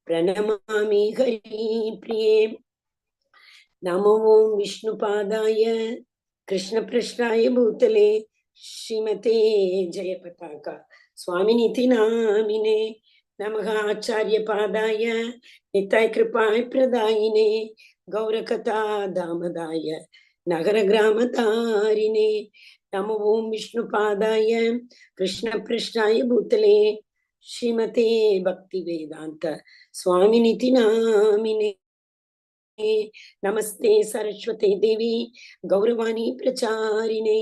प्रणमामि हरिप्रिये। नमो ओं विष्णुपादाय कृष्णपृष्ठाय भूतले श्रीमते जयपताका स्वामिनिति नामिने। नमः आचार्यपादाय निताय कृपाय प्रदायिने गौरकथा दामदाय नगरग्रामतारिणे। नमो ओं विष्णुपादाय कृष्णपृष्ठाय भूतले श्रीमते भक्तिवेदांत स्वामिनिति नामिने। नमस्ते सरस्वती देवी गौरवाणी प्रचारिणे।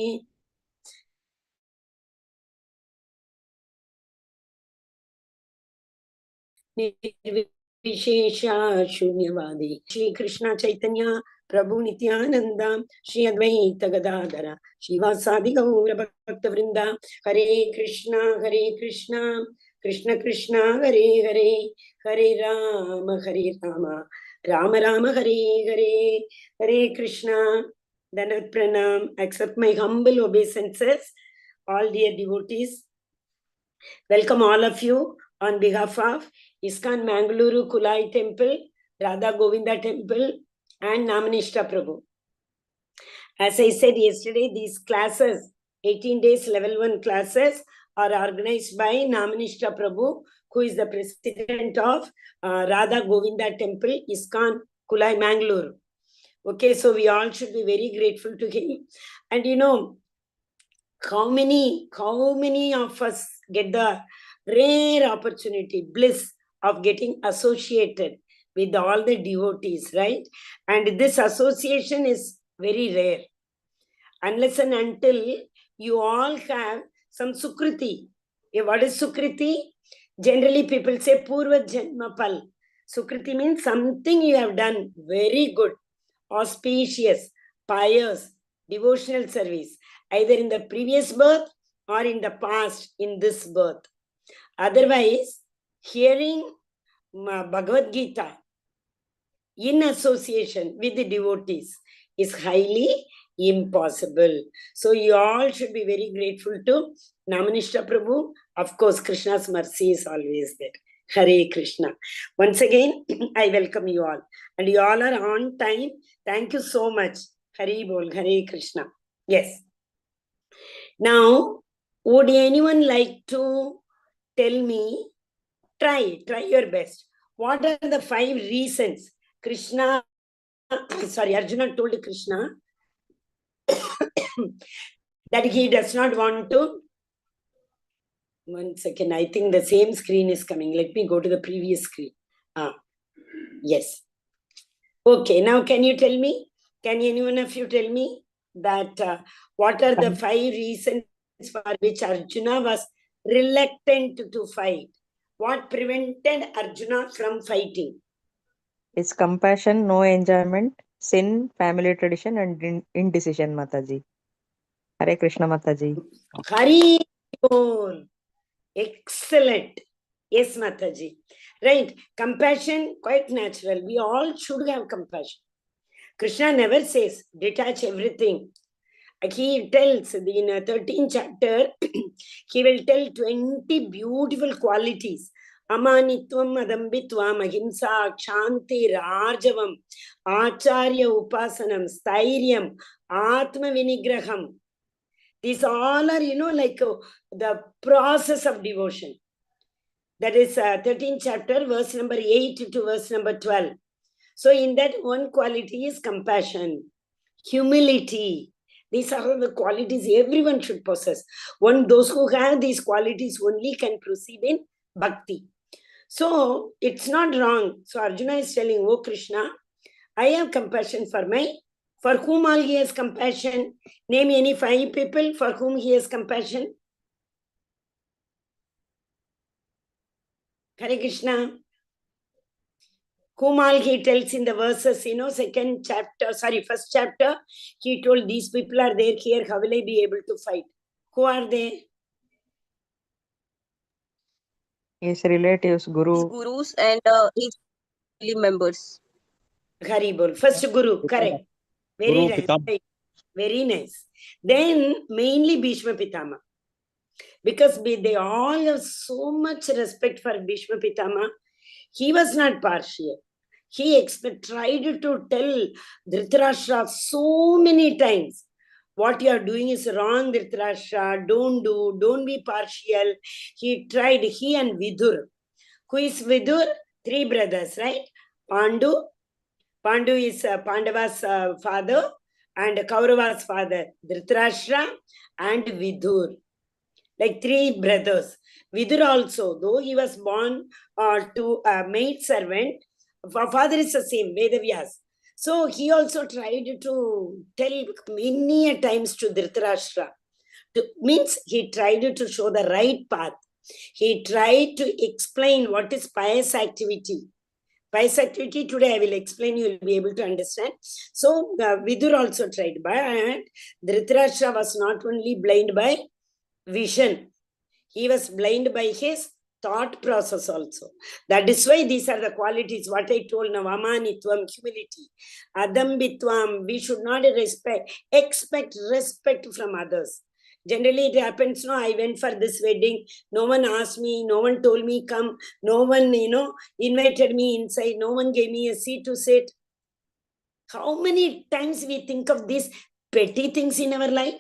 निर्विशेषा शून्यवादी श्री कृष्ण चैतन्य प्रभु नित्यानंद श्री अद्वैत गदाधर श्रीवासादि गौर भक्त वृंदा। हरे कृष्णा कृष्ण कृष्ण हरे हरे, हरे राम राम राम हरे हरे, हरे Krishna. Dandavat pranam. Accept my humble obeisances, all dear devotees. Welcome all of you on behalf of ISKCON Mangaluru Kulai Temple, Radha Govinda Temple, and Namanishta Prabhu. As I said yesterday, these classes, 18 days level 1 classes, are organized by Namanishta Prabhu, who is the president of Radha Govinda Temple, ISKCON Kulai Mangaluru. Okay, so we all should be very grateful to him. And you know, how many of us get the rare opportunity, bliss of getting associated with all the devotees, right? And this association is very rare. Unless and until you all have some sukriti. What is sukriti? Generally people say purva janma pal. Sukriti means something you have done very good, auspicious, pious, devotional service, either in the previous birth or in the past in this birth. Otherwise, hearing Bhagavad Gita in association with the devotees is highly impossible. So you all should be very grateful to Namanishta Prabhu. Of course, Krishna's mercy is always there. Hare Krishna. Once again, I welcome you all. And you all are on time. Thank you so much. Hare Bol, Hare Krishna. Yes. Now, would anyone like to tell me, try your best. What are the 5 reasons Arjuna told Krishna that he does not want to. One second, I think the same screen is coming. Let me go to the previous screen. Yes. Okay, now can you tell me? Can anyone of you tell me that what are the 5 reasons for which Arjuna was reluctant to fight? What prevented Arjuna from fighting? It's compassion, no enjoyment, sin, family tradition, and indecision, Mataji. Hare Krishna, Mataji. Hari Bol. Excellent. Yes, Mataji. Right. Compassion, quite natural. We all should have compassion. Krishna never says, detach everything. He tells in the 13th chapter, he will tell 20 beautiful qualities. Amanitvam, adambitvam, ahimsa, kshanti, rajavam, acharya upasanam, stairyam, atma vinigraham. These all are, like the process of devotion. That is 13th chapter, verse number 8 to verse number 12. So in that, one quality is compassion, humility. These are the qualities everyone should possess. Those who have these qualities only can proceed in bhakti. So it's not wrong. So Arjuna is telling, oh Krishna, I have compassion for whom all he has compassion. Name any 5 people for whom he has compassion. Hare Krishna. Whom all he tells in the verses, first chapter, he told these people are there here, how will I be able to fight? Who are they? His relatives, Guru. His gurus and his family members. Haribol. First Guru, correct. Very Guru nice. Pitama. Very nice. Then mainly Bhishma Pitama. Because they all have so much respect for Bhishma Pitama. He was not partial. He tried to tell Dhritarashtra so many times, what you are doing is wrong, Dhritarashtra, don't be partial. He tried, he and Vidur. Who is Vidur? 3 brothers, right? Pandu is Pandava's father, and Kaurava's father, Dhritarashtra, and Vidur. Like 3 brothers. Vidur also, though he was born to a maid servant, father is the same, Vedavyas. So he also tried to tell many times to Dhritarashtra. Means he tried to show the right path. He tried to explain what is pious activity. Pious activity today I will explain, you will be able to understand. So Vidur also tried, but Dhritarashtra was not only blind by vision, he was blind by his thought process also. That is why these are the qualities, what I told now, amanitvam, humility, adambitvam, we should not expect respect from others. Generally, it happens, no, I went for this wedding, no one asked me, no one told me come, no one, invited me inside, no one gave me a seat to sit. How many times we think of these petty things in our life?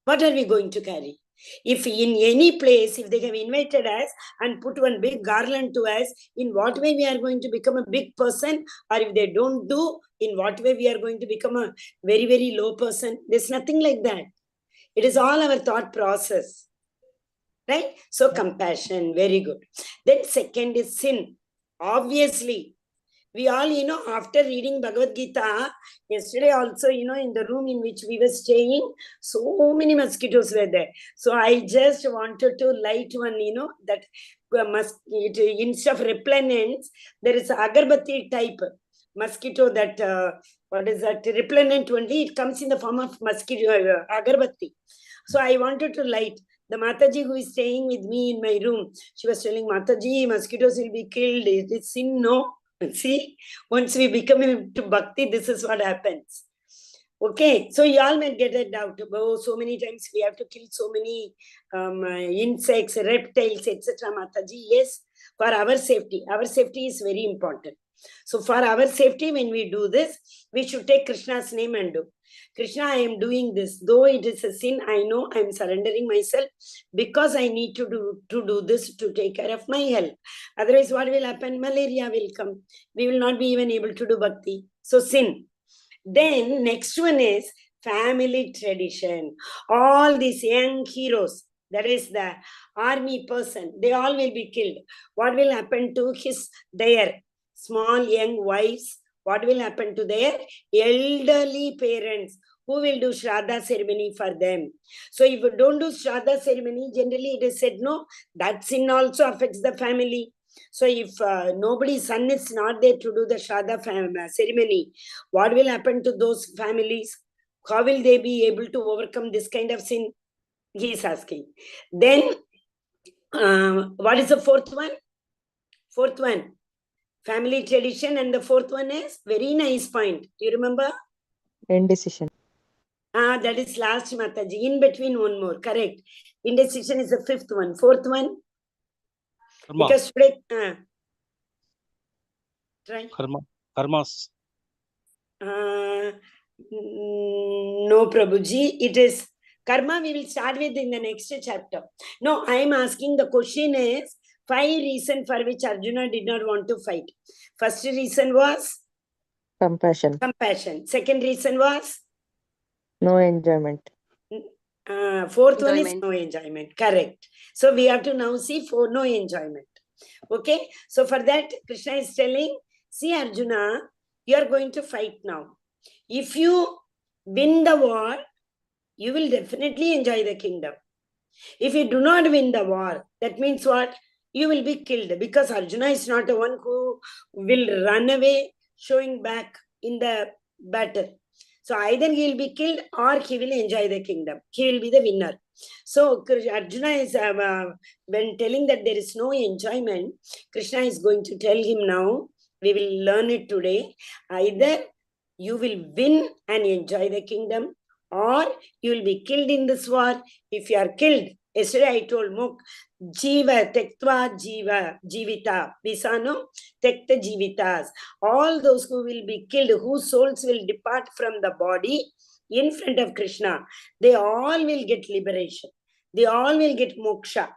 What are we going to carry? If in any place, if they have invited us and put one big garland to us, in what way we are going to become a big person? Or if they don't do, in what way we are going to become a very, very low person? There's nothing like that. It is all our thought process. Right? So compassion, very good. Then second is sin. Obviously, we all, after reading Bhagavad Gita, yesterday also, in the room in which we were staying, so many mosquitoes were there. So I just wanted to light one, that instead of repellents, there is agarbatti type mosquito that, what is that, repellent only, it comes in the form of mosquito, agarbatti. So I wanted to light. The Mataji who is staying with me in my room, she was telling, Mataji, mosquitoes will be killed. It is sin, no? See, once we become into bhakti, this is what happens. Okay, so you all may get a doubt. Oh, so many times we have to kill so many insects, reptiles, etc. Mataji, yes, for our safety. Our safety is very important. So for our safety, when we do this, we should take Krishna's name and do. Krishna, I am doing this. Though it is a sin, I know I am surrendering myself because I need to do this to take care of my health. Otherwise, what will happen? Malaria will come. We will not be even able to do bhakti. So sin. Then next one is family tradition. All these young heroes, that is the army person, they all will be killed. What will happen to their small young wives? What will happen to their elderly parents? Who will do Shraddha ceremony for them? So if you don't do Shraddha ceremony, generally it is said, no, that sin also affects the family. So if nobody's son is not there to do the Shraddha ceremony, what will happen to those families? How will they be able to overcome this kind of sin? He is asking. Then, what is the fourth one? Fourth one, family tradition, and the fourth one is very nice point. Do you remember? Indecision. That is last, Mataji. In between one more, correct. Indecision is the fifth one. Fourth one? Karma. Because today, try. Karmas. No, Prabhuji. It is karma. We will start with in the next chapter. No, I am asking, the question is 5 reasons for which Arjuna did not want to fight. First reason was? Compassion. Compassion. Second reason was? No enjoyment. Fourth one is no enjoyment. Correct. So we have to now see for no enjoyment. Okay. So for that, Krishna is telling, see Arjuna, you are going to fight now. If you win the war, you will definitely enjoy the kingdom. If you do not win the war, that means what? You will be killed, because Arjuna is not the one who will run away showing back in the battle. So either he will be killed or he will enjoy the kingdom. He will be the winner. So Arjuna is, when telling that there is no enjoyment, Krishna is going to tell him now, we will learn it today, either you will win and enjoy the kingdom, or you will be killed in this war. If you are killed, Yesterday I told Muk, Jiva, Tektva Jiva, Jivita, Visano, Tekta Jivitas. All those who will be killed, whose souls will depart from the body in front of Krishna, they all will get liberation. They all will get moksha.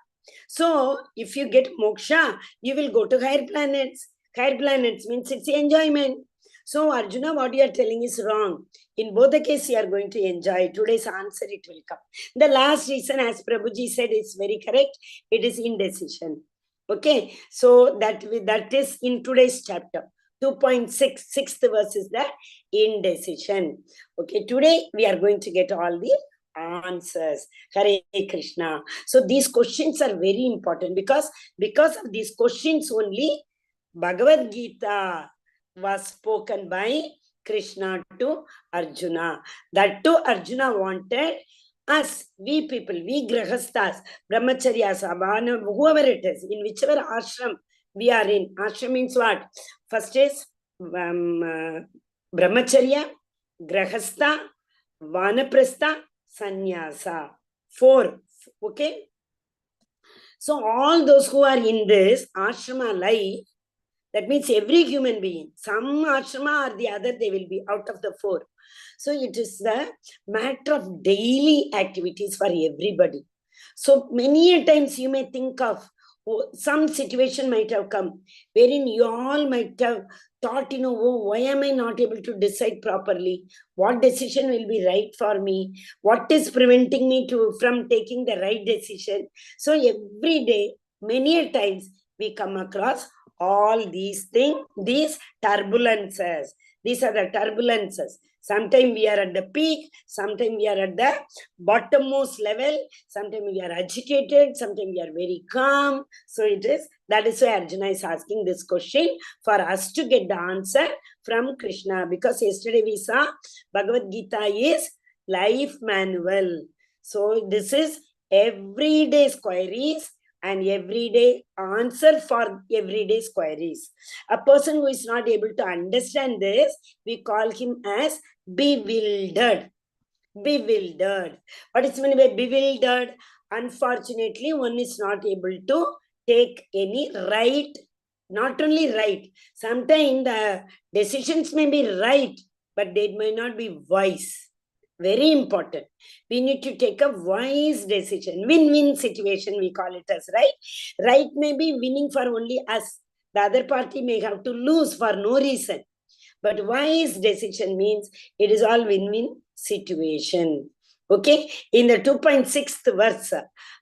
So, if you get moksha, you will go to higher planets. Higher planets means it's enjoyment. So, Arjuna, what you are telling is wrong. In both the cases, you are going to enjoy. Today's answer, it will come. The last reason, as Prabhuji said, is very correct. It is indecision. Okay, so that is in today's chapter. 2.6, sixth verse is the indecision. Okay, today we are going to get all the answers. Hare Krishna. So these questions are very important because of these questions only Bhagavad Gita was spoken by Krishna to Arjuna. That too Arjuna wanted us, we people, we grahasthas, brahmacharyas, whoever it is, in whichever ashram we are in. Ashram means what? First is brahmacharya, grahastha, vanaprastha, sannyasa. 4. Okay. So all those who are in this ashrama life, that means every human being, some ashrama or the other, they will be out of the 4. So it is the matter of daily activities for everybody. So many times you may think of some situation might have come wherein you all might have thought, oh, why am I not able to decide properly? What decision will be right for me? What is preventing me from taking the right decision? So every day, many times we come across all these things, these turbulences. These are the turbulences. Sometimes we are at the peak, sometimes we are at the bottommost level, sometimes we are agitated, sometimes we are very calm. So that is why Arjuna is asking this question for us to get the answer from Krishna. Because yesterday we saw Bhagavad Gita is life manual. So this is everyday's queries and everyday answer for everyday's queries. A person who is not able to understand this, we call him as bewildered. Bewildered. What is meant by bewildered? Unfortunately, one is not able to take any right, not only right. Sometimes the decisions may be right, but they may not be wise. Very important. We need to take a wise decision. Win-win situation, we call it as, right? Right may be winning for only us. The other party may have to lose for no reason. But wise decision means it is all win-win situation. Okay? In the 2.6th verse,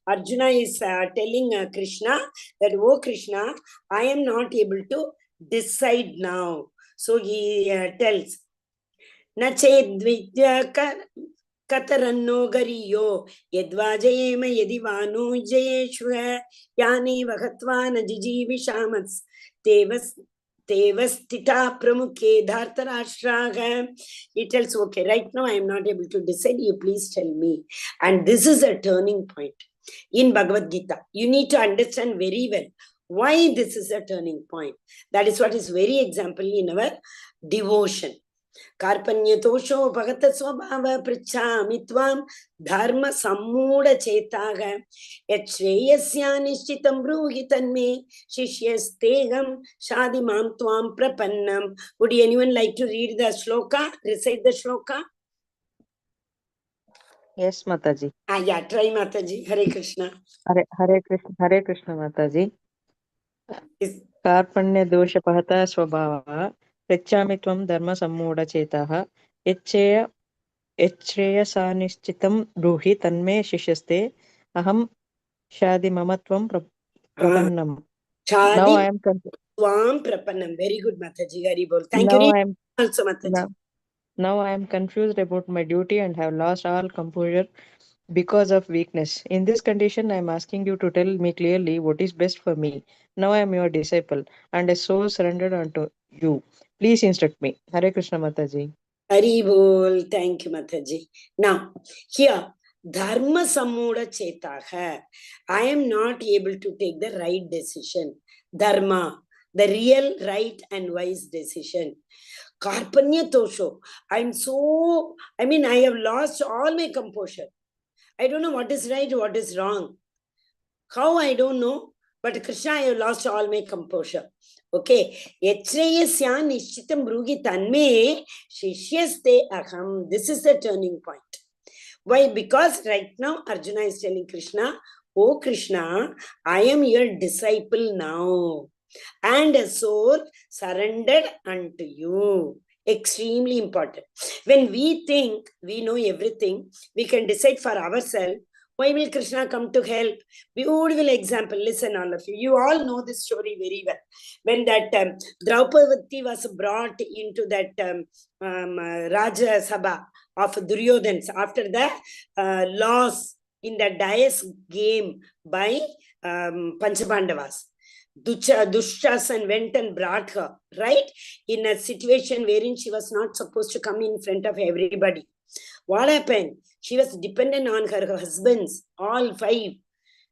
Arjuna is telling Krishna that, oh Krishna, I am not able to decide now. So he tells, न चेद्विद्या कतरन्नो गरियो यद्वा जयेम यदि वा no जयेष्व यानेव हत्वा न जिजीविषामस् तेव स्थिता प्रमुखे धार्तराष्ट्राः. He tells, okay, right now I am not able to decide, you please tell me. And this is a turning point in Bhagavad Gita. You need to understand very well why this is a turning point. That is what is very example in our devotion. कार्पण्यतोषो भगत स्वभाव पृच्छामि त्वां धर्म सम्मूढ चेताः यच्छ्रेयस्या निश्चितं ब्रूहि तन्मे शिष्यस्तेहं शादि मां त्वां प्रपन्नम्. Would anyone like to read the shloka, recite the shloka? Yes, Mataji. Yeah, try Mataji. Hare Krishna. Hare Krishna, Mataji. कार्पण्य दोष पहता स्वभावः पृच्छामि त्वं धर्म सम्मूढ चेताः यच्छ्रेयसानिश्चितं ब्रूहि तन्मे शिष्यस्ते अहं शादि मम त्वं प्रपन्नम्. Now I am Tvam Prapannam. Very good, Mataji. Hari bol. Thank you. Also, Mataji. Now I am confused about my duty and have lost all composure because of weakness. In this condition, I am asking you to tell me clearly what is best for me. Now I am your disciple and a soul surrendered unto you. Please instruct me. Hare Krishna, Mataji. Hari bol. Thank you, Mataji. Now, here, Dharma Sammudha Chetaha. I am not able to take the right decision. Dharma, the real right and wise decision. Karpanya Tosho. I have lost all my composure. I don't know what is right, what is wrong. How, I don't know. But Krishna, I have lost all my composure. Okay. Yachreyasya nishchitam brugi tanme shishyaste aham. This is the turning point. Why? Because right now Arjuna is telling Krishna, oh Krishna, I am your disciple now. And a soul surrendered unto you. Extremely important. When we think we know everything, we can decide for ourselves. Why will Krishna come to help? Beautiful example. Listen, all of you. You all know this story very well. When that Draupadi was brought into that Raja Sabha of Duryodhans after the loss in the dice game by Panchabandavas. Dushyasan went and brought her, right? In a situation wherein she was not supposed to come in front of everybody. What happened? She was dependent on her husbands, all 5.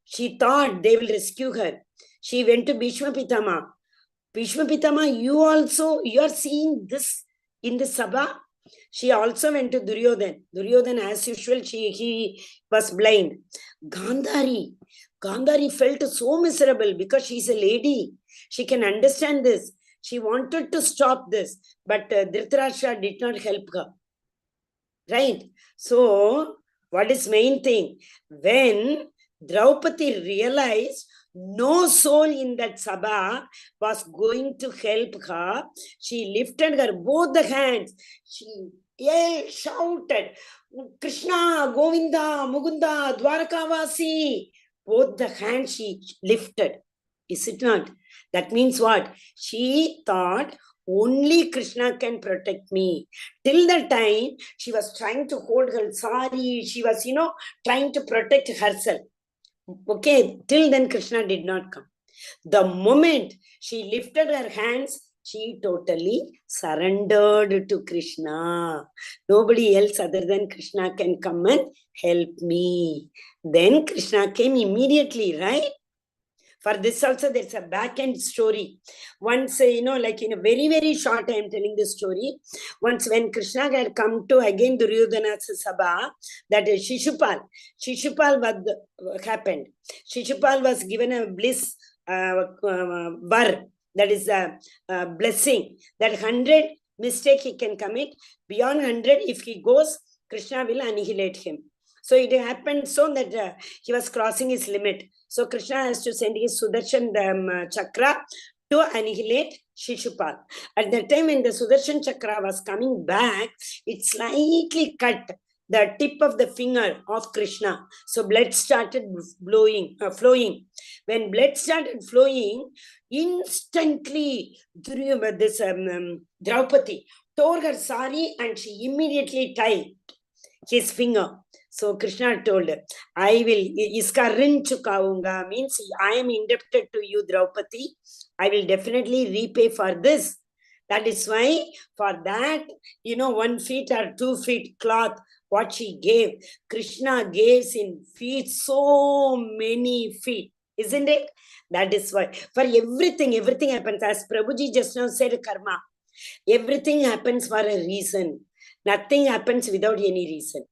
She thought they will rescue her. She went to Bhishma Pitama. Bhishma Pitama, you are seeing this in the Sabha? She also went to Duryodhan. Duryodhan, as usual, he was blind. Gandhari felt so miserable because she's a lady. She can understand this. She wanted to stop this, but Dhritarashtra did not help her. Right? So, what is main thing? When Draupadi realized no soul in that Sabha was going to help her, she lifted her both the hands. She shouted, Krishna, Govinda, Mukunda, Dwarakavasi. Both the hands she lifted. Is it not? That means what? She thought only Krishna can protect me. Till the time she was trying to hold her sari, she was, trying to protect herself. Okay, till then Krishna did not come. The moment she lifted her hands, she totally surrendered to Krishna. Nobody else other than Krishna can come and help me. Then Krishna came immediately, right? For this also, there's a back-end story. Once, like in a very, very short, I am telling this story. Once when Krishna had come to again Duryodhana's Sabha, that is Shishupal. What happened? Shishupal was given a bliss, var, that is a blessing. That 100 mistake he can commit. Beyond 100, if he goes, Krishna will annihilate him. So it happened so that he was crossing his limit. So Krishna has to send his Sudarshan Chakra to annihilate Shishupal. At that time when the Sudarshan Chakra was coming back, it slightly cut the tip of the finger of Krishna. So blood started flowing. When blood started flowing, instantly this Draupadi tore her sari and she immediately tied his finger. So Krishna told her, I will, iska rin chukaunga, means I am indebted to you, Draupadi. I will definitely repay for this. That is why for that, 1 feet or 2 feet cloth, what she gave, Krishna gave in feet, so many feet. Isn't it? That is why. For everything happens. As Prabhuji just now said, karma. Everything happens for a reason. Nothing happens without any reason.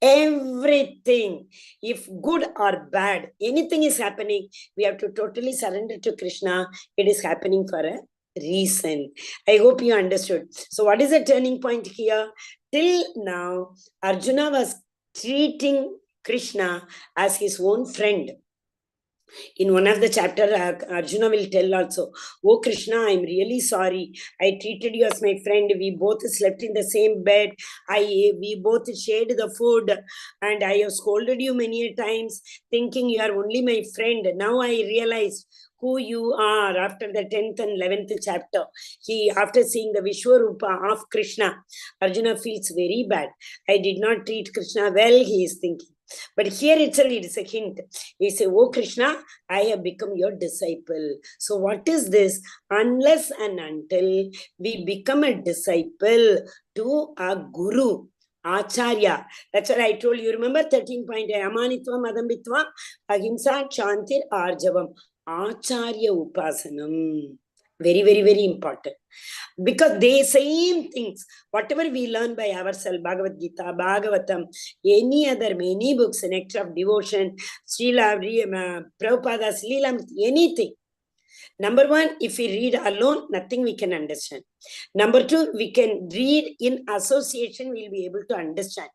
Everything, if good or bad, anything is happening, we have to totally surrender to Krishna. It is happening for a reason. I hope you understood. So what is the turning point here? Till now, Arjuna was treating Krishna as his own friend. In one of the chapter, Arjuna will tell also, oh Krishna, I'm really sorry. I treated you as my friend. We both slept in the same bed. We both shared the food. And I have scolded you many times, thinking you are only my friend. Now I realized who you are after the 10th and 11th chapter. After seeing the Vishwarupa of Krishna, Arjuna feels very bad. I did not treat Krishna well, he is thinking. But here itself it is a hint. He says, oh Krishna, I have become your disciple. So what is this? Unless and until we become a disciple to a guru, Acharya. That's what I told you. Remember 13 point, Amanitva, Madambitva, Ahimsa, Chantir, Arjavam. Acharya Upasanam. Very, very, very important. Because they same things, whatever we learn by ourselves, Bhagavad Gita, Bhagavatam, any other, many books, Nectar of Devotion, Srila Prabhupada's Leela, anything. Number one, if we read alone, nothing we can understand. Number two, we can read in association, we'll be able to understand.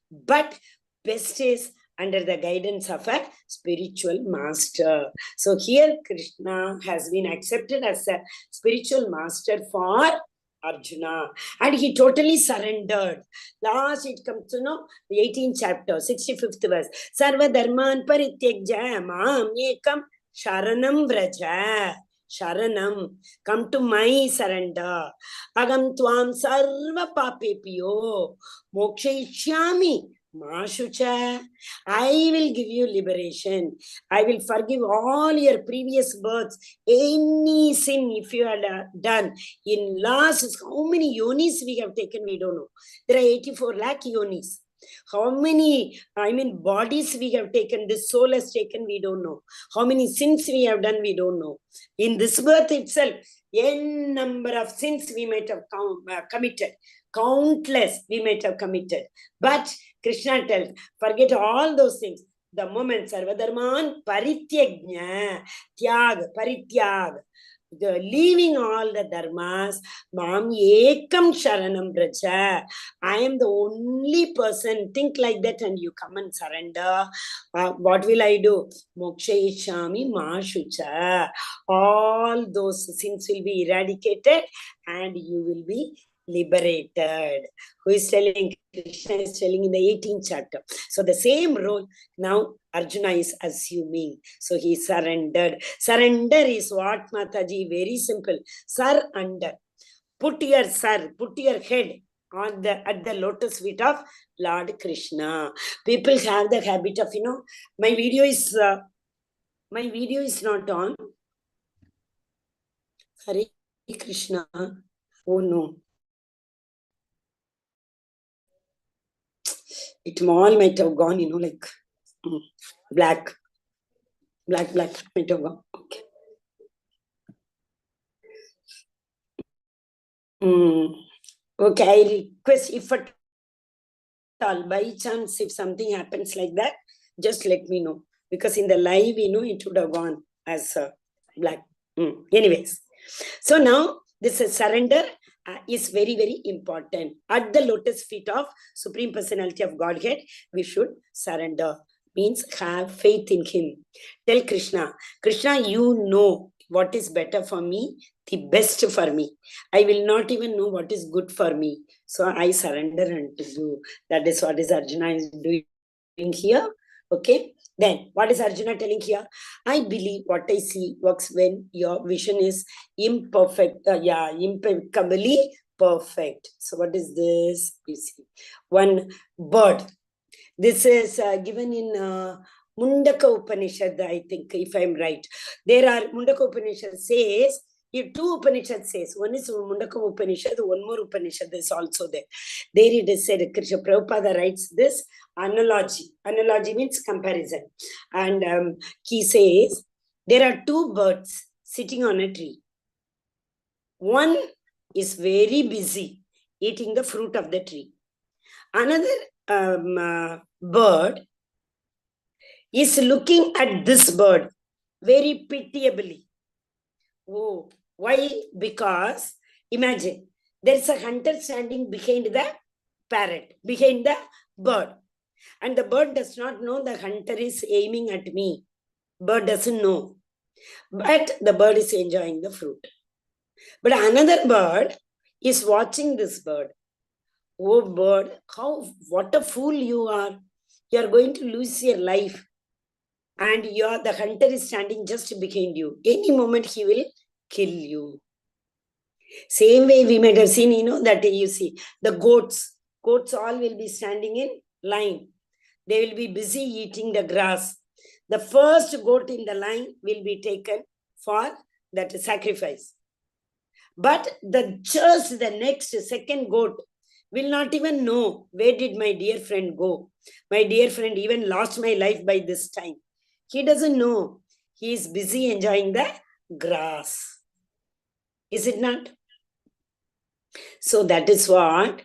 But best is under the guidance of a spiritual master. So here Krishna has been accepted as a spiritual master for Arjuna, and he totally surrendered. Last it comes to know the 18th chapter, 65th verse. Sarva dharman parityajya mam ekam sharanam vraja. Sharanam, come to my surrender. Agam tvam sarva papepyo mokshayishyami mashucha. I will give you liberation. I will forgive all your previous births. Any sin if you had done in last, how many yonis we have taken, we don't know. There are 84 lakh yonis. How many, bodies we have taken, this soul has taken, we don't know. How many sins we have done, we don't know. In this birth itself, n number of sins we might have committed. Countless we might have committed. But Krishna tells, forget all those things. The moment Sarvadharman Parityajna, Tyag, Parityag, the leaving all the dharmas, Mam Ekam Sharanam Braja. I am the only person. Think like that and you come and surrender. What will I do? Mokshayishami Mashucha. All those sins will be eradicated and you will be liberated. Who is telling? Krishna is telling in the 18th chapter. So the same role now Arjuna is assuming. So he surrendered. Surrender is what, Mataji? Very simple. Surrender. Put your head on at the lotus feet of Lord Krishna. People have the habit of, my video is not on. Hare Krishna. Oh no. It all might have gone, like black might have gone. Okay. Okay, I request if at all, by chance, if something happens like that, just let me know. Because in the live, it would have gone as black. Anyways, so now this is surrender is very, very important. At the lotus feet of Supreme Personality of Godhead, we should surrender. Means have faith in him. Tell Krishna, Krishna, you know what is better for me, the best for me. I will not even know what is good for me. So I surrender unto you. That is what is Arjuna is doing here. Okay. Then what is Arjuna telling here? I believe what I see works when your vision is imperfect. Impeccably perfect. So what is this? You see, one bird. This is given in Mundaka Upanishad, I think, if I'm right. There are, Mundaka Upanishad says, two Upanishad says, one is Mundaka Upanishad, one more Upanishad is also there. There it is said, Krishna Prabhupada writes this analogy. Analogy means comparison. And he says, there are two birds sitting on a tree. One is very busy eating the fruit of the tree. Another bird is looking at this bird very pitiably. Oh, why? Because imagine there's a hunter standing behind the parrot, behind the bird, and the bird does not know the hunter is aiming at me. Bird doesn't know, but the bird is enjoying the fruit. But another bird is watching this bird. Oh bird, what a fool you are. You are going to lose your life. And the hunter is standing just behind you. Any moment he will kill you. Same way we might have seen, that you see, the goats all will be standing in line. They will be busy eating the grass. The first goat in the line will be taken for that sacrifice. But the next second goat will not even know where did my dear friend go. My dear friend even lost my life by this time. He doesn't know. He is busy enjoying the grass. Is it not? So that is what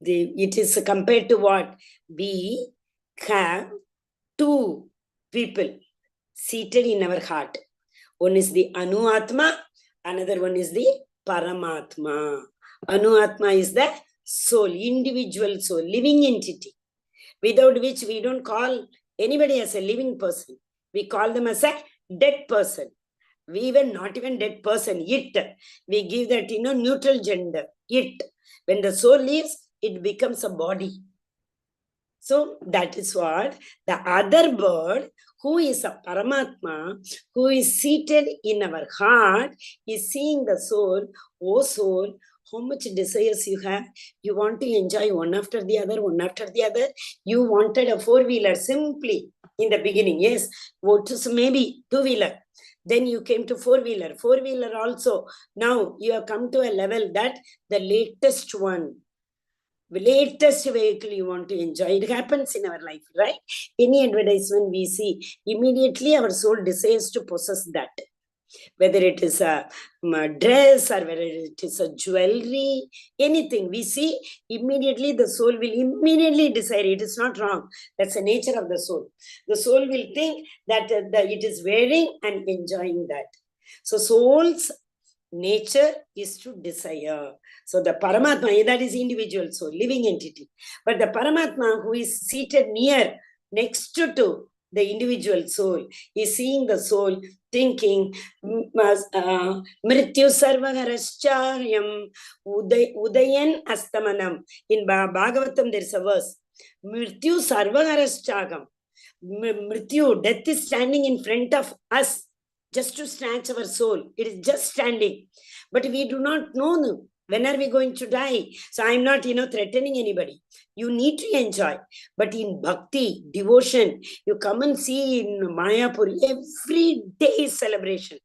it is compared to what? We have two people seated in our heart. One is the Anu Atma, another one is the Paramatma. Anu Atma is the soul, individual soul, living entity, without which we don't call anybody as a living person. We call them as a dead person. We even not even dead person, it. We give that, neutral gender, it. When the soul leaves, it becomes a body. So that is what the other bird, who is a Paramatma, who is seated in our heart, is seeing the soul. Oh soul, how much desires you have. You want to enjoy one after the other, one after the other. You wanted a four-wheeler simply in the beginning. Yes, maybe two-wheeler. Then you came to four-wheeler. Four-wheeler also. Now you have come to a level that the latest one, the latest vehicle you want to enjoy. It happens in our life, right? Any advertisement we see, immediately our soul desires to possess that. Whether it is a dress or whether it is a jewelry, anything we see, immediately the soul will immediately desire. It is not wrong. That's the nature of the soul. The soul will think that it is wearing and enjoying that. So soul's nature is to desire. So the Paramatma, that is individual soul, living entity. But the Paramatma who is seated next to the individual soul, is seeing the soul, thinking, Mrityu Sarvaharaschayam Udayan Astamanam. In Bhagavatam there is a verse, Mrityu Sarvaharaschagam. Mrityu, death is standing in front of us just to snatch our soul. It is just standing. But we do not know when are we going to die. So I'm not, threatening anybody. You need to enjoy. But in bhakti, devotion, you come and see in Mayapur, every day is celebration.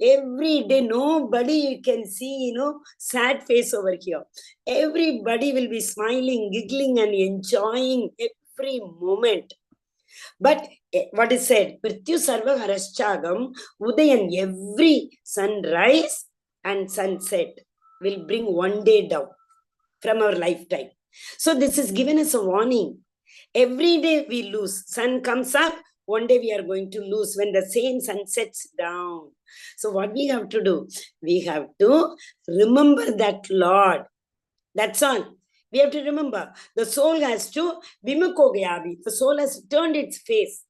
Every day, nobody you can see, sad face over here. Everybody will be smiling, giggling and enjoying every moment. But what is said, Mrityu Sarva Haraschagam Udayan, every sunrise and sunset will bring one day down from our lifetime. So this is given as a warning. Every day we lose. Sun comes up, one day we are going to lose when the same sun sets down. So what we have to do? We have to remember that Lord. That's all. We have to remember, the soul has to Vimukogayavi. The soul has turned its face.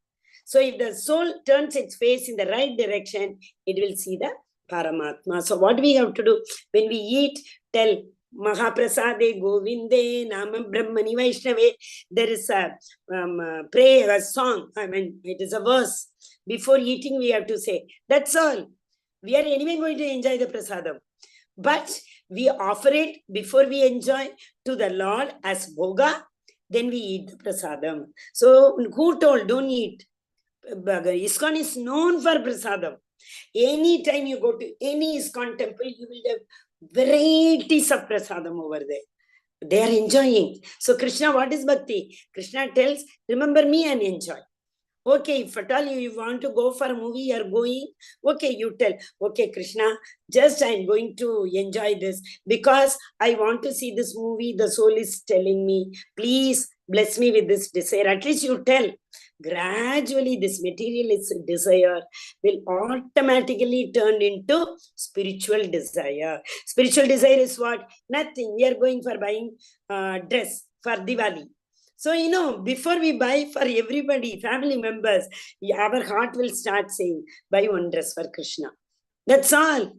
So if the soul turns its face in the right direction, it will see the Paramatma. So what we have to do when we eat, tell Mahaprasade Govinde Nama Brahmani Vaishnave. There is a prayer, a song. It is a verse. Before eating, we have to say, that's all. We are anyway going to enjoy the prasadam. But we offer it before we enjoy to the Lord as bhoga, then we eat the prasadam. So who told don't eat? ISKCON is known for prasadam. Anytime you go to any ISKCON temple, you will have varieties of prasadam over there. They are enjoying. So Krishna, what is bhakti? Krishna tells, remember me and enjoy. Okay, if at all you want to go for a movie, you are going, okay, you tell, okay, Krishna, just I'm going to enjoy this because I want to see this movie. The soul is telling me, please bless me with this desire. At least you tell. Gradually, this materialistic desire will automatically turn into spiritual desire. Spiritual desire is what? Nothing. We are going for buying dress for Diwali. So, before we buy for everybody, family members, our heart will start saying, buy one dress for Krishna. That's all.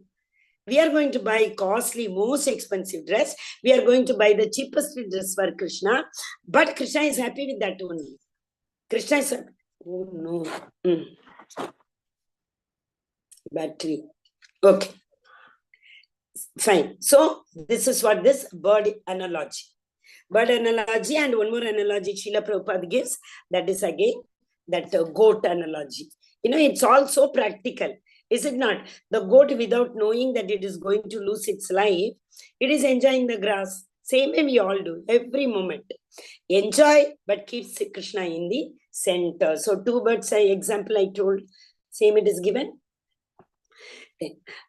We are going to buy costly, most expensive dress. We are going to buy the cheapest dress for Krishna. But Krishna is happy with that only. Krishna is happy. Oh, no. Battery. Okay. Fine. So, this is what this bird analogy. Bird analogy and one more analogy Srila Prabhupada gives, that is again that goat analogy. It's all so practical, is it not? The goat, without knowing that it is going to lose its life, it is enjoying the grass. Same way we all do, every moment. Enjoy, but keeps Krishna in the center. So 2 birds example I told, same it is given.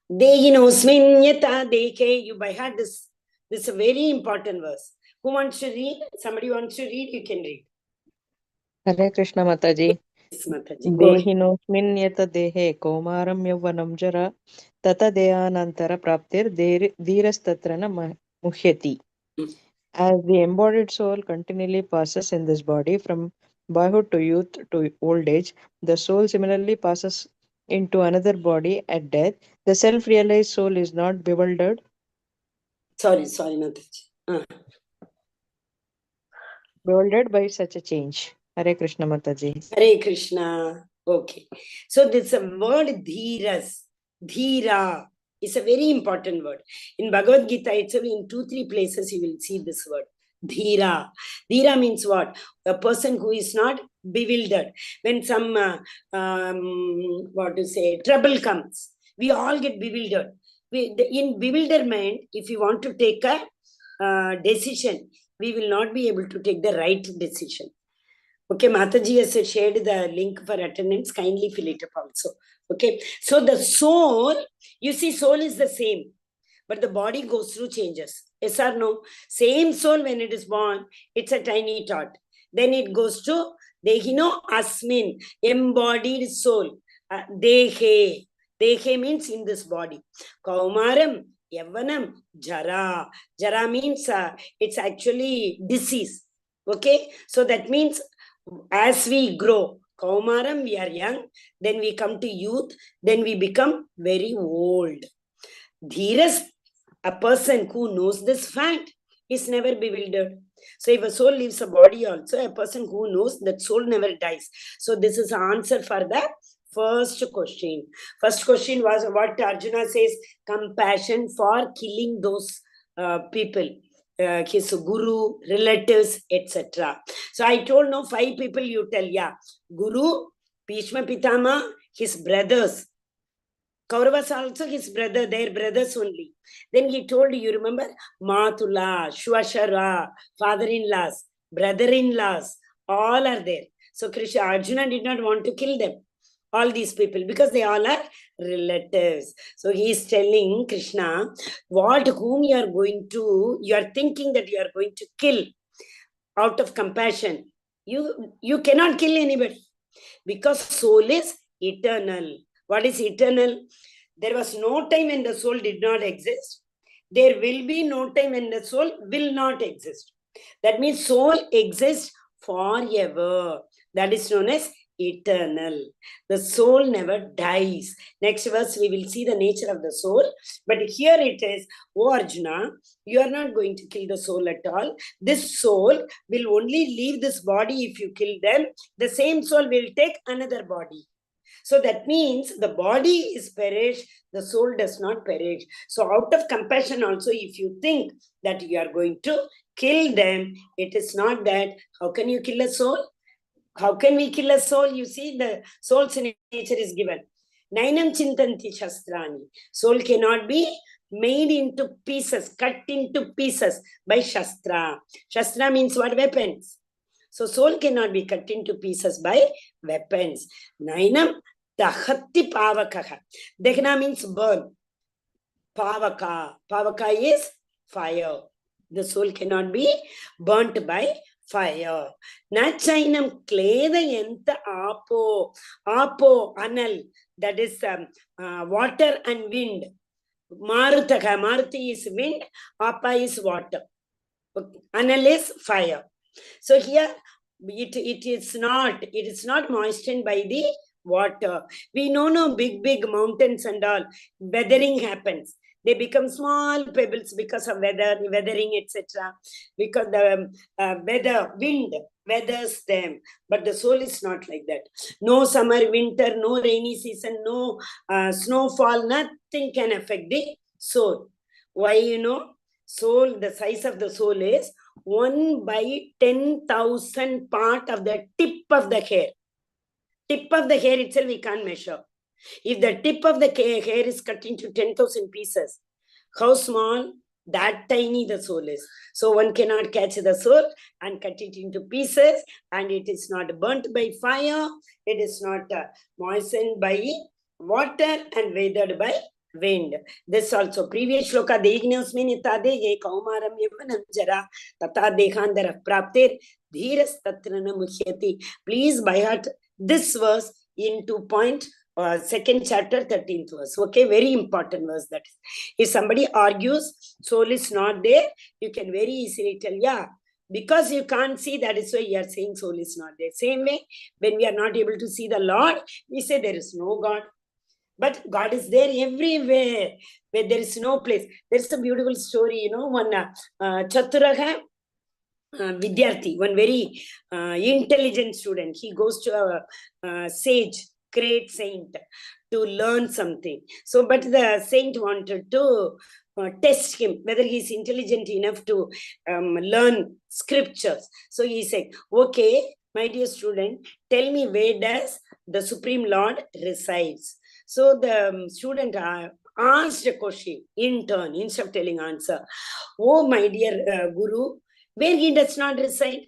Dehinosmin yata dekhe, you by heart this This is a very important verse. Who wants to read? Somebody wants to read, you can read. Hare Krishna Mataji. Yes, Mataji. Go ahead. Dehinosmin yata dehe kaumaram yavvanam jara tata dehanantara praptir dhirastatrana muhyati. As the embodied soul continually passes in this body from boyhood to youth to old age, the soul similarly passes into another body at death. The self-realized soul is not bewildered. Sorry, Mataji. Bewildered by such a change. Hare Krishna Mataji. Hare Krishna. Okay. So this word dhiras, dhira, is a very important word. In Bhagavad Gita itself, in 2-3 places you will see this word. Dhira. Dhira means what? A person who is not bewildered. When some, trouble comes, we all get bewildered. In bewilderment, if you want to take a decision, we will not be able to take the right decision. Okay, Mataji has shared the link for attendance. Kindly fill it up also. Okay, so the soul, you see, soul is the same, but the body goes through changes. Yes or no? Same soul when it is born, it's a tiny tot. Then it goes to Dehino Asmin, embodied soul. Dehe. Dehe means in this body. Kaumaram, Yavanam, Jara. Jara means it's actually disease. Okay, so that means as we grow, Kaumaram, we are young, then we come to youth, then we become very old. Dhiras, a person who knows this fact, is never bewildered. So if a soul leaves a body also, a person who knows that soul never dies. So this is the answer for the first question. First question was what Arjuna says, compassion for killing those people. His guru, relatives, etc. So I told no 5 people you tell, yeah. Guru, Bhishma Pitama, his brothers. Kauravas also his brother, their brothers only. Then he told, you remember, Matula, Shwashara, father-in-laws, brother-in-laws, all are there. So Krishna, Arjuna did not want to kill them. All these people, because they all are relatives. So he is telling Krishna, whom you are thinking that you are going to kill out of compassion. You cannot kill anybody because soul is eternal. What is eternal? There was no time when the soul did not exist. There will be no time when the soul will not exist. That means soul exists forever. That is known as eternal. The soul never dies. Next verse, we will see the nature of the soul. But here it is, O Arjuna, you are not going to kill the soul at all. This soul will only leave this body if you kill them. The same soul will take another body. So that means the body is perished, the soul does not perish. So out of compassion also, if you think that you are going to kill them, it is not that. How can you kill a soul? How can we kill a soul? You see, the soul's nature is given. Nainam chintanti shastrani. Soul cannot be made into pieces, cut into pieces by shastra. Shastra means what? Weapons. So soul cannot be cut into pieces by weapons. Nainam dahatti pavakaha. Dehna means burn. Pavaka. Pavaka is fire. The soul cannot be burnt by fire. Nachainam kleda yenta apo. Apo, anal. That is water and wind. Marutaka. Maruti is wind. Apa is water. Anal is fire. So here it is not moistened by the water. We know no big mountains and all. Weathering happens. They become small pebbles because of weathering, etc. Because the wind weathers them. But the soul is not like that. No summer, winter, no rainy season, no snowfall, nothing can affect the soul. Why, soul, the size of the soul is 1 by 10,000 part of the tip of the hair. Tip of the hair itself we can't measure. If the tip of the hair is cut into 10,000 pieces, how small, that tiny the soul is. So one cannot catch the soul and cut it into pieces, and it is not burnt by fire, it is not moistened by water and weathered by wind. This also previous shloka degnosmin tadege kaumaram yavanam jara tata dekhandara praptir dhiras tatrana muhyati. Please by heart this verse in 2 second chapter 13th verse. Okay, very important verse that is. If somebody argues soul is not there, you can very easily tell, yeah, because you can't see, that is why you are saying soul is not there. Same way, when we are not able to see the Lord, we say there is no God. But God is there everywhere, where there is no place. There's a beautiful story, one Chaturaha Vidyarthi, one very intelligent student. He goes to a sage, great saint, to learn something. So, but the saint wanted to test him, whether he's intelligent enough to learn scriptures. So he said, okay, my dear student, tell me where does the Supreme Lord resides. So the student asked a question in turn, instead of telling answer. Oh, my dear Guru, where he does not reside.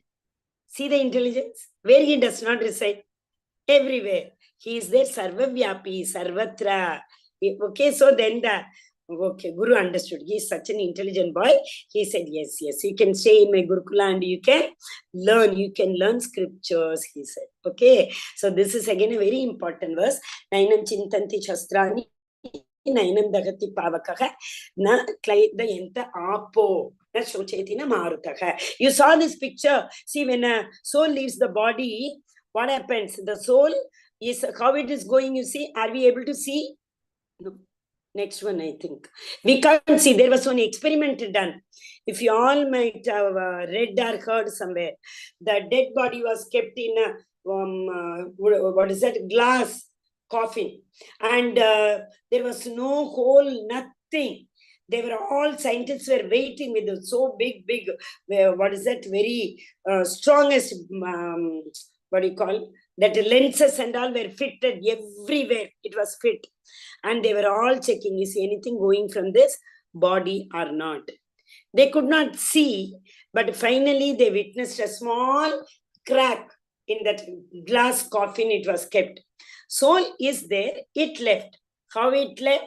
See the intelligence? Where he does not reside. Everywhere. He is there, Sarvavyapi, Sarvatra. Okay, so then Guru understood. He is such an intelligent boy. He said, yes, you can stay in my Gurukula and you can learn scriptures, he said. Okay, so this is again a very important verse. Nainam Chintanti Shastrani. Nainam Dagati Pavakaha, Na Klaidayanta Apo, Na Shochetina Marutaka. You saw this picture. See, when a soul leaves the body, what happens? The soul is how it is going, you see. Are we able to see? No. Next one, I think. We can't see. There was one experiment done. If you all might have read or heard somewhere, the dead body was kept in a, what is that, glass coffin. And there was no hole, nothing. They were all, scientists were waiting with so big, what is that, very strongest, what do you call, that lenses and all were fitted everywhere. It was fit. And they were all checking, is anything going from this body or not? They could not see, but finally they witnessed a small crack in that glass coffin it was kept. Soul is there, it left. How it left?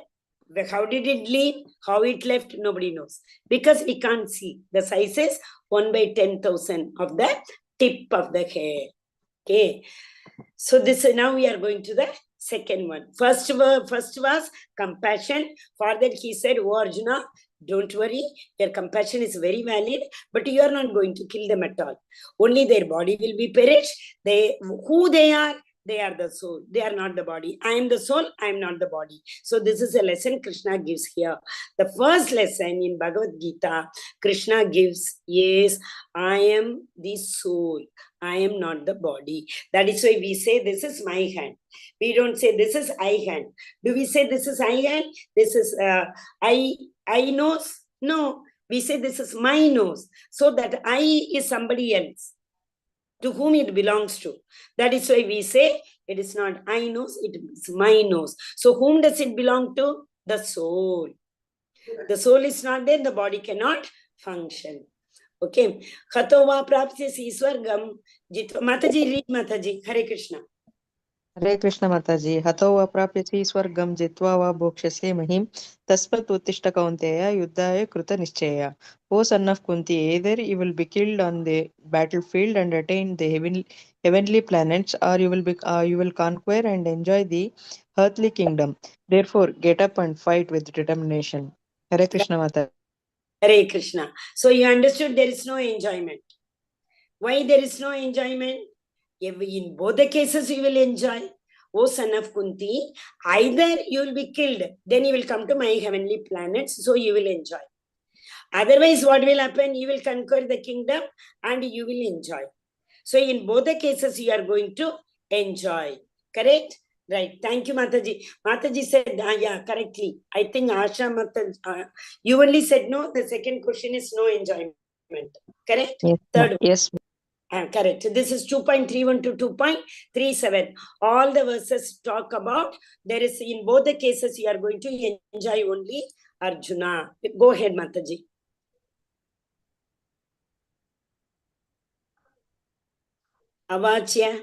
How did it leave? How it left? Nobody knows. Because we can't see. The size is 1 by 10,000 of the tip of the hair. Okay. So this now we are going to the second one. First was compassion. For that he said, oh Arjuna, don't worry, your compassion is very valid, but you are not going to kill them at all. Only their body will be perished. Who they are the soul. They are not the body. I am the soul, I am not the body. So this is a lesson Krishna gives here. The first lesson in Bhagavad Gita, Krishna gives is, I am the soul. I am not the body. That is why we say, this is my hand. We don't say, this is I hand. Do we say, this is I hand? This is I nose? No. We say, this is my nose. So that I is somebody else, to whom it belongs to. That is why we say, it is not I nose, it is my nose. So whom does it belong to? The soul. The soul is not there, the body cannot function. Okay. Khatova prapsya swargam. Mataji, read Mataji. Hare Krishna. Hare Krishna Mataji. Hato va prapyasi swargam jitva va bhokshase mahim tasmat uttishta kaunteya yuddhaya kruta nischaya. O son of Kunti, either you will be killed on the battlefield and attain the heavenly planets, or you will conquer and enjoy the earthly kingdom. Therefore, get up and fight with determination. Hare Krishna Mataji. Hare Krishna. So you understood there is no enjoyment. Why there is no enjoyment? In both the cases you will enjoy. O son of Kunti, either you will be killed, then you will come to my heavenly planets, so you will enjoy. Otherwise, what will happen? You will conquer the kingdom and you will enjoy. So in both the cases, you are going to enjoy. Correct? Right. Thank you, Mataji. Mataji said, yeah, correctly. I think Asha Mataji, you only said no. The second question is no enjoyment. Correct? Yes, Third one. yes. Correct. This is 2.31 to 2.37. All the verses talk about, there is, in both the cases, you are going to enjoy only Arjuna. Go ahead, Mataji. Avachya.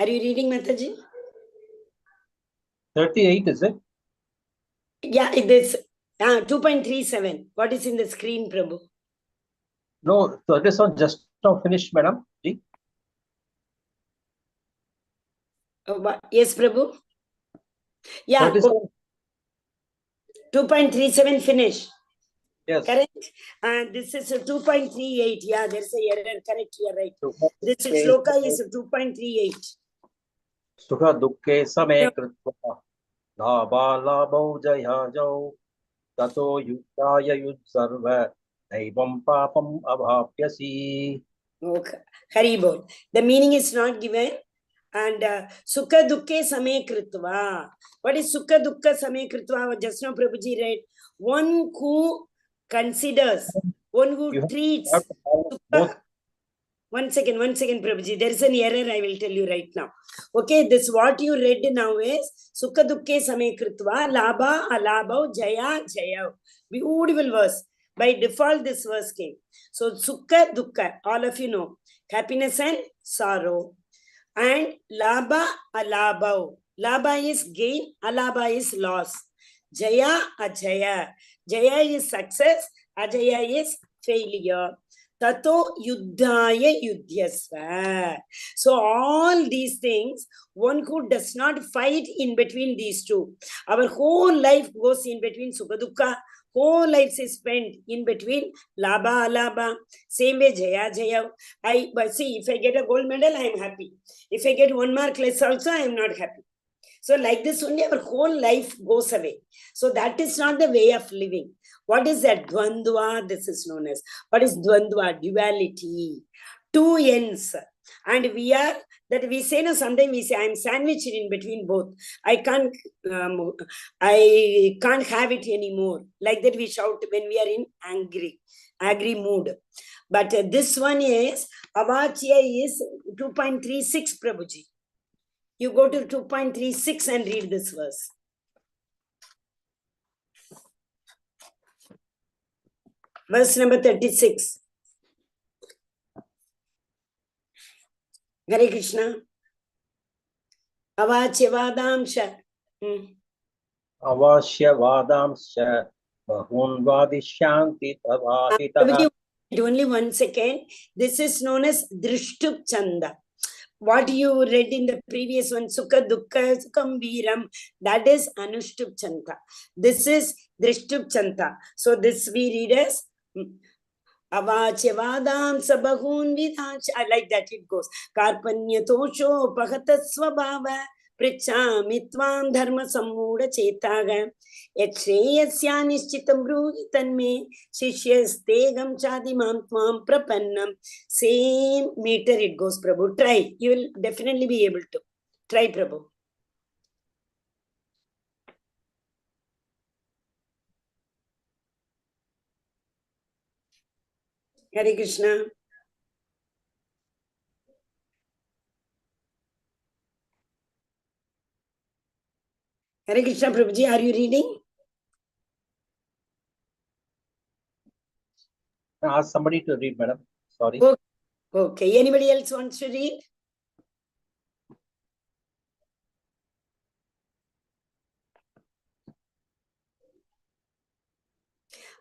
Are you reading, Mataji? 38, is it? Yeah, it is 2.37. What is in the screen, Prabhu? No, so this one just now finished, madam. Ji? Yes, Prabhu. Yeah, 37. 2.37 finish. Yes. Correct. And this is a 2.38. Yeah, there's a error. Correct. You're right. This Okay. shloka is 2.38. Sukha dukkhe same kritva labha labhau jayajau tato yuddhaya yudsarva naivam papam abhapyasi. Okay. Haribol. The meaning is not given. And sukha dukkhe same kritva. What is sukha dukkha same kritva? Just now Prabhuji read. One who considers, one who You treats. have to follow both. One second, Prabhuji. There is an error, I will tell you right now. Okay, this what you read now is Sukha Dukkhe Same Kritva, Labha, Alabha, Jaya, Jaya. Beautiful verse. By default, this verse came. So, Sukha Dukkha, all of you know, happiness and sorrow. And Labha, Alabha. Labha is gain, Alabha is loss. Jaya, Ajaya. Jaya is success, Ajaya is failure. Tato yuddhaya yudhyasva. So all these things, one who does not fight in between these two. Our whole life goes in between sukha dukkha. Whole life is spent in between labha alabha. Same way jaya jaya. But see, if I get a gold medal, I am happy. If I get 1 mark less also, I am not happy. So like this only our whole life goes away. So that is not the way of living. What is that? Dvandva, this is known as. What is Dvandva? Duality. Two ends. And we are, that we say, no, sometimes we say, I am sandwiched in between both. I can't have it anymore. Like that we shout when we are in angry mood. But this one is, Avachya is 2.36, Prabhuji. You go to 2.36 and read this verse. Verse number 36. Hare Krishna. Avachyavadamsha. Avashyavadamsha bahun vadishyanti tavahitah. Only 1 second. This is known as Drishtup Chanda. What you read in the previous one, Sukha Dukkha Sukham Viram, that is Anushtup Chanta. This is Drishtup Chanta. So this we read as Avachyavadam Sabahun Vidach. I like that it goes. Karpanya Tosho Pahatasvabhava Prichamitvam Dharma Samuda Chetaga. Yasya Nishchitam Bruhi Tanme Shishyastegam Chadimam Tvam Prapannam. Same meter it goes, Prabhu. Try. You will definitely be able to. Try, Prabhu. Hare Krishna. Hare Krishna, Prabhuji, are you reading? Ask somebody to read, madam. Sorry. Okay. Anybody else wants to read?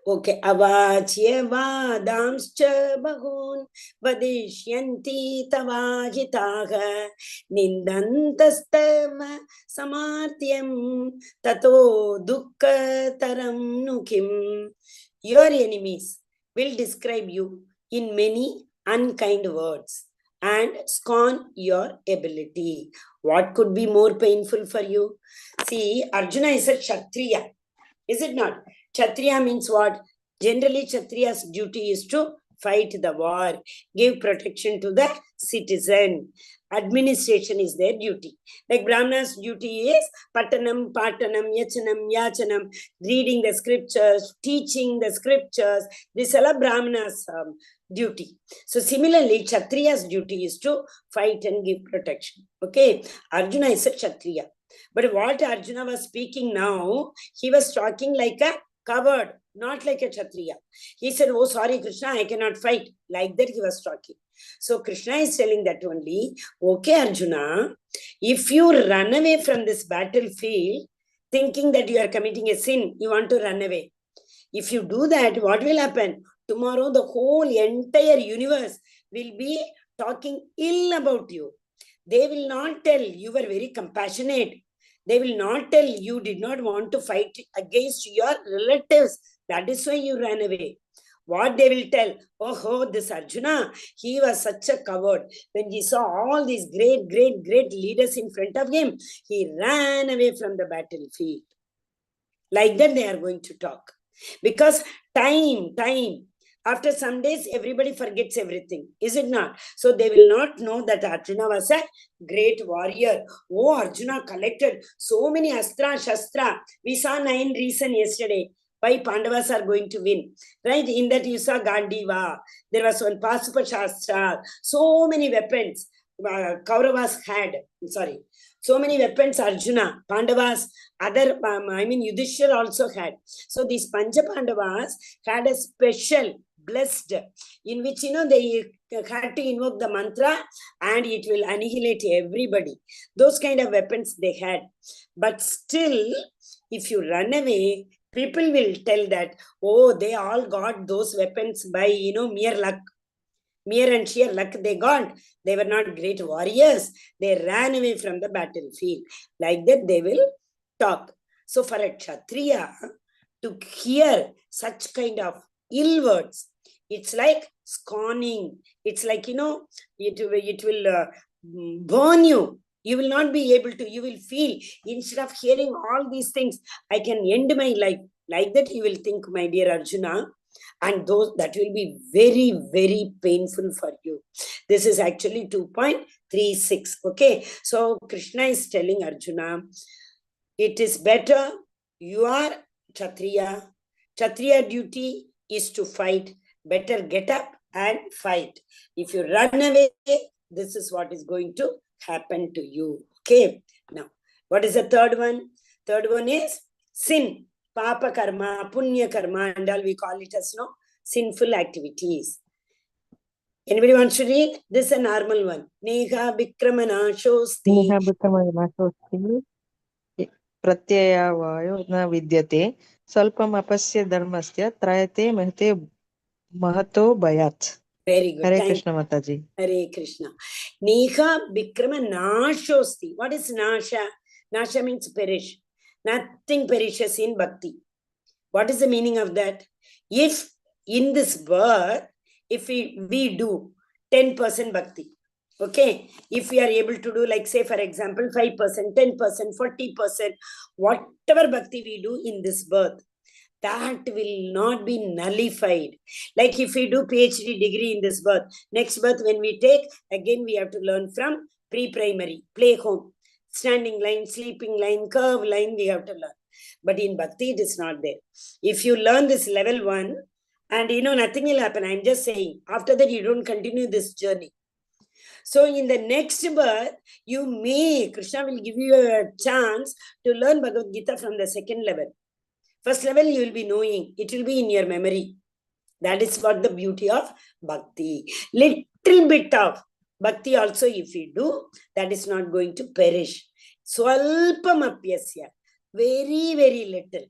Okay. Avachyavadamscha bahun vadishyanti tavahitaha nindantastam samartyam tato dukkha taram nukim. Your enemies will describe you in many unkind words and scorn your ability. What could be more painful for you? See, Arjuna is a Kshatriya. Is it not? Kshatriya means what? Generally, Kshatriya's duty is to fight the war, give protection to the citizen. Administration is their duty. Like Brahmana's duty is Patanam, Patanam, Yachanam, Yachanam, reading the scriptures, teaching the scriptures. This is all Brahmana's duty. So similarly, Kshatriya's duty is to fight and give protection. Okay, Arjuna is a Kshatriya. But what Arjuna was speaking now, he was talking like a coward, not like a Kshatriya. He said, oh, sorry, Krishna, I cannot fight. Like that he was talking. So Krishna is telling that only, okay, Arjuna, if you run away from this battlefield, thinking that you are committing a sin, you want to run away. If you do that, what will happen? Tomorrow, the whole entire universe will be talking ill about you. They will not tell you were very compassionate. They will not tell you did not want to fight against your relatives. That is why you ran away. What they will tell, oh, this Arjuna, he was such a coward. When he saw all these great leaders in front of him, he ran away from the battlefield. Like that they are going to talk. Because time, after some days, everybody forgets everything. Is it not? So they will not know that Arjuna was a great warrior. Oh, Arjuna collected so many astra, shastra. We saw 9 reasons yesterday why Pandavas are going to win. Right? In that you saw Gandiva. There was one Pasupa Shastra. So many weapons Kauravas had. Sorry. So many weapons Arjuna, Pandavas, other, Yudhishthira also had. So these Pancha Pandavas had a special blessed, in which, they had to invoke the mantra and it will annihilate everybody. Those kind of weapons they had. But still, if you run away, people will tell that, oh, they all got those weapons by, mere luck. Mere and sheer luck they got. They were not great warriors. They ran away from the battlefield. Like that they will talk. So for a Kshatriya to hear such kind of ill words, it's like scorning. It's like, it will burn you. You will not be able to, you will feel, instead of hearing all these things, I can end my life. Like that you will think, my dear Arjuna, and that will be very, very painful for you. This is actually 2.36. Okay. So Krishna is telling Arjuna, it is better you are Kshatriya. Kshatriya duty is to fight. Better get up and fight. If you run away, this is what is going to happen to you. Okay. Now, what is the third one? Third one is sin. Papa karma, punya karma, and all we call it as sinful activities. Anybody wants to read? This is a normal one. Neha Vikramana Shosti. Neha Vikramana Shosti. Pratyaya na vidyate. Salpam apasya dharmasya. Trayate mahate mahato bayat. Very good. Hare Krishna Mataji. Hare Krishna. Neha Vikramana Shosti. What is Nasha? Nasha means perish. Nothing perishes in bhakti. What is the meaning of that? If in this birth, if we do 10% bhakti, okay, if we are able to do, like say for example 5%, 10%, 40%, whatever bhakti we do in this birth, that will not be nullified. Like if we do PhD degree in this birth, next birth when we take, again we have to learn from pre-primary, play home. Standing line, sleeping line, curve line, we have to learn. But in bhakti, it is not there. If you learn this level 1, and nothing will happen. I'm just saying, after that, you don't continue this journey. So in the next birth, Krishna will give you a chance to learn Bhagavad Gita from the second level. First level, you will be knowing. It will be in your memory. That is what the beauty of bhakti. Little bit of bhakti also, if we do, that is not going to perish. Swalpam apyasya. Very, very little.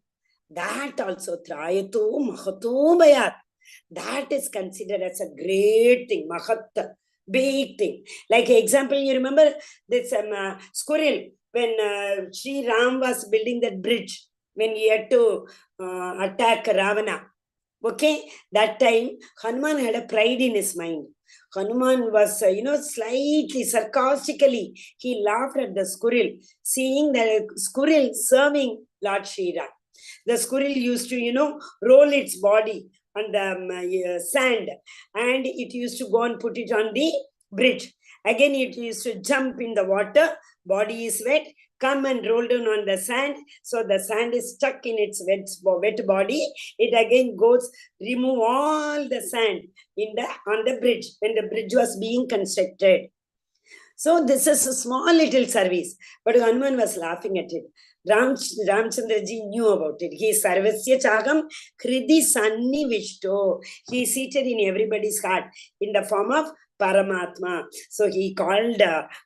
That also, trayato mahato bayat. That is considered as a great thing. Mahat, big thing. Like example, you remember this squirrel, when Sri Ram was building that bridge, when he had to attack Ravana. Okay, that time, Hanuman had a pride in his mind. Hanuman was, slightly sarcastically, he laughed at the squirrel, seeing the squirrel serving Lord Sri Ram. The squirrel used to, roll its body on the sand, and it used to go and put it on the bridge. Again, it used to jump in the water, body is wet, come and roll down on the sand. So the sand is stuck in its wet body. It again goes, remove all the sand on the bridge when the bridge was being constructed. So this is a small little service, but Hanuman was laughing at it. Ramchandraji knew about it. He is Sarvasya Chagam Kridi Sannivishto. He is seated in everybody's heart in the form of Paramatma. So he called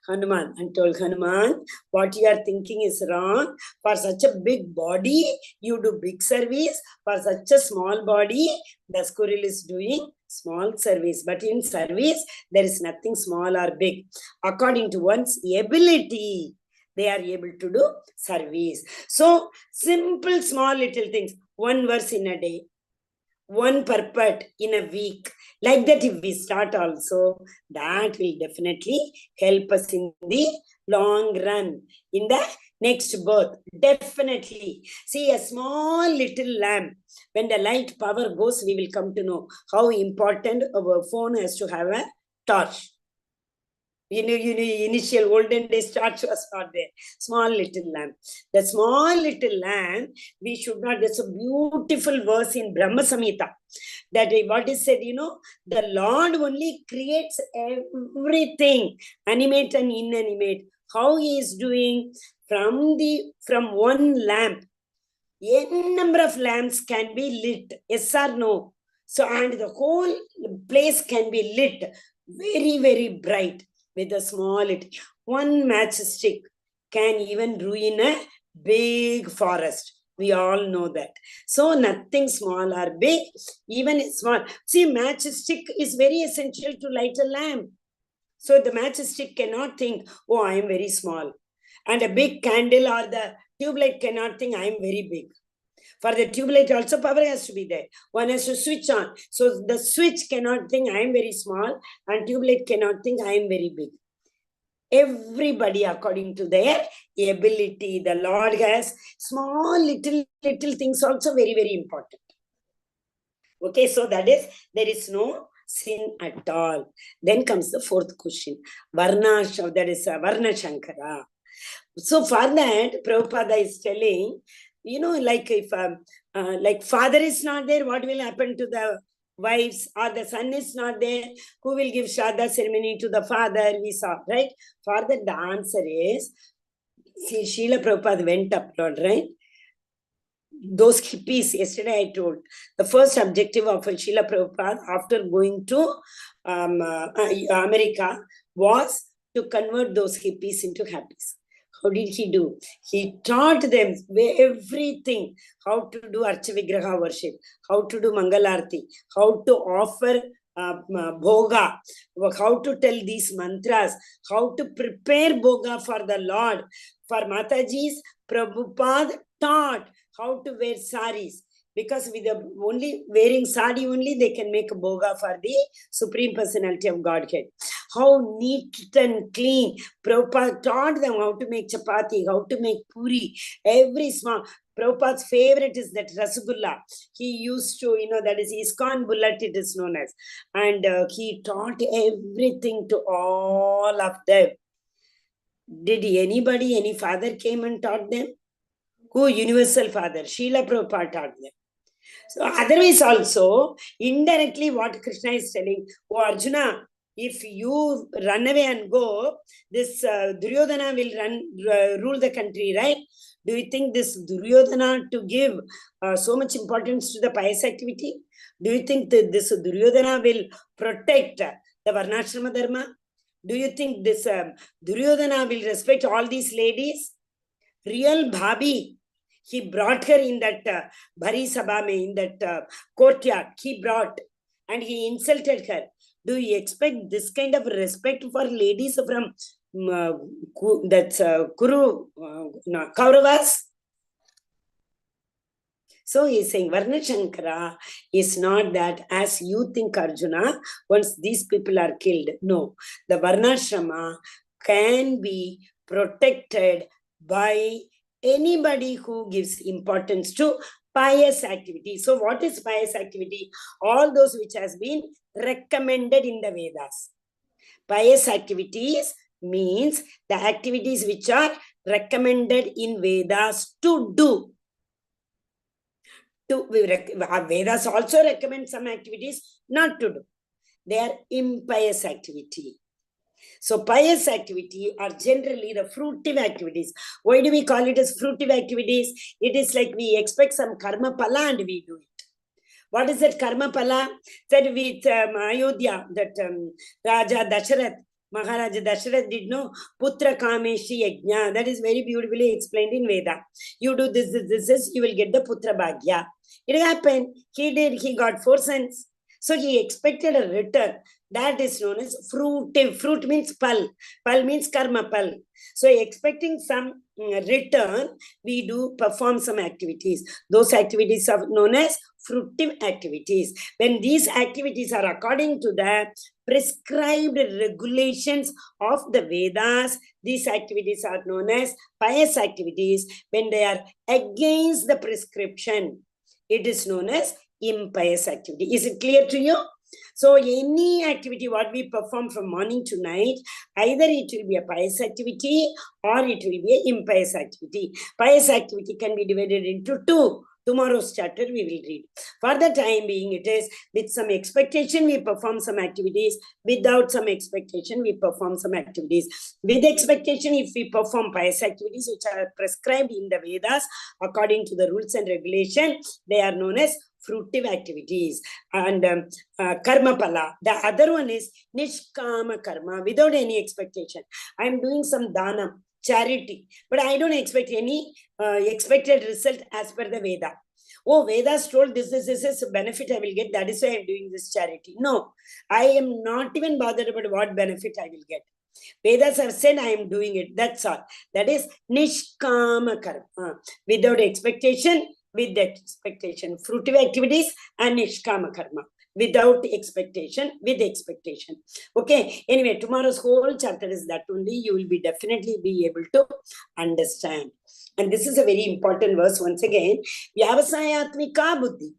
Hanuman and told Hanuman, what you are thinking is wrong. For such a big body, you do big service. For such a small body, the squirrel is doing small service. But in service, there is nothing small or big. According to one's ability, they are able to do service. So, simple, small, little things. One verse in a day, one purport in a week. Like that, if we start also, that will definitely help us in the long run, in the next birth. Definitely. See, a small little lamp, when the light power goes, we will come to know how important our phone has to have a torch. Initial olden days torch was not there. Small little lamp. The small little lamp, we should not, there's a beautiful verse in Brahma Samhita that what is said, the Lord only creates everything, animate and inanimate. How he is doing from one lamp, n number of lamps can be lit, yes or no? So, and the whole place can be lit very, very bright with a small, one matchstick can even ruin a big forest. We all know that. So nothing small or big, even small. See, matchstick is very essential to light a lamp. So the matchstick cannot think, oh, I am very small. And a big candle or the tube light cannot think, I am very big. For the tube light also power has to be there. One has to switch on. So the switch cannot think I am very small and tube light cannot think I am very big. Everybody according to their ability. The Lord has small little things also very, very important. Okay, so that is, there is no sin at all. Then comes the fourth question. Varna, that is Varna Shankara. So for that, Prabhupada is telling, like if like father is not there, what will happen to the wives, or the son is not there, who will give Shraddha ceremony to the father? We saw, right? For that, the answer is, see, Srila Prabhupada went abroad, right? Those hippies, yesterday I told, the first objective of Srila Prabhupada after going to America was to convert those hippies into happies. How did he do? He taught them everything, how to do Archa Vigraha worship, how to do Mangalarti, how to offer Bhoga, how to tell these mantras, how to prepare Bhoga for the Lord. For Mataji's, Prabhupada taught how to wear saris. Because with the only wearing sari only, they can make a Bhoga for the Supreme Personality of Godhead. How neat and clean. Prabhupada taught them how to make chapati, how to make puri, every small. Prabhupada's favorite is that Rasgulla. He used to, that is ISKCON bullet, it is known as. And he taught everything to all of them. Did anybody, any father came and taught them? Who? Universal Father, Srila Prabhupada taught them. So otherwise also, indirectly what Krishna is telling, oh Arjuna, if you run away and go, this Duryodhana will rule the country, right? Do you think this Duryodhana to give so much importance to the pious activity? Do you think that this Duryodhana will protect the Varnashrama Dharma? Do you think this Duryodhana will respect all these ladies? Real Bhabi, he brought her in that Bhari Sabha mein, in that courtyard, he brought and he insulted her. Do you expect this kind of respect for ladies from that's Kuru, Kauravas? So he is saying, Varna Shankara is not that as you think, Arjuna, once these people are killed. No, the Varnashrama can be protected by anybody who gives importance to pious activity. So what is pious activity? All those which has been recommended in the Vedas. Pious activities means the activities which are recommended in Vedas to do. Vedas also recommend some activities not to do. They are impious activity. So pious activity are generally the fruitive activities. Why do we call it as fruitive activities? It is like we expect some karma pala and we do it. What is that karma pala? That with Ayodhya, that Raja Dasharath, Maharaja Dasharath did no Putra Kameshi Yajna. That is very beautifully explained in Veda. You do this, you will get the Putra Bhagya. It happened. He did, he got 4 sons. So he expected a return. That is known as fruitive. Fruit means pal. Pal means karma pal. So expecting some return, we do perform some activities. Those activities are known as fruitive activities. When these activities are according to the prescribed regulations of the Vedas, these activities are known as pious activities. When they are against the prescription, it is known as impious activity. Is it clear to you? So any activity what we perform from morning to night, either it will be a pious activity or it will be an impious activity. Pious activity can be divided into 2. Tomorrow's chapter we will read. For the time being, it is with some expectation we perform some activities. Without some expectation, we perform some activities. With expectation, if we perform pious activities which are prescribed in the Vedas according to the rules and regulations, they are known as fruitive activities. And karma pala. The other one is nishkama karma, without any expectation. I am doing some dhanam, charity, but I don't expect any expected result as per the Veda. Oh, Vedas told this is a benefit I will get. That is why I am doing this charity. No, I am not even bothered about what benefit I will get. Vedas have said I am doing it. That's all. That is nishkama karma. Without expectation, with expectation. Fruitive activities and nishkama karma. Without expectation, with expectation. Okay. Anyway, tomorrow's whole chapter is that only. You will be definitely be able to understand. And this is a very important verse once again. Vyavasayatmika buddhi.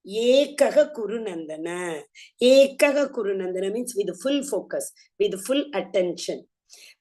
Ekaha kurunandana. Ekaha kurunandana means with full focus, with full attention.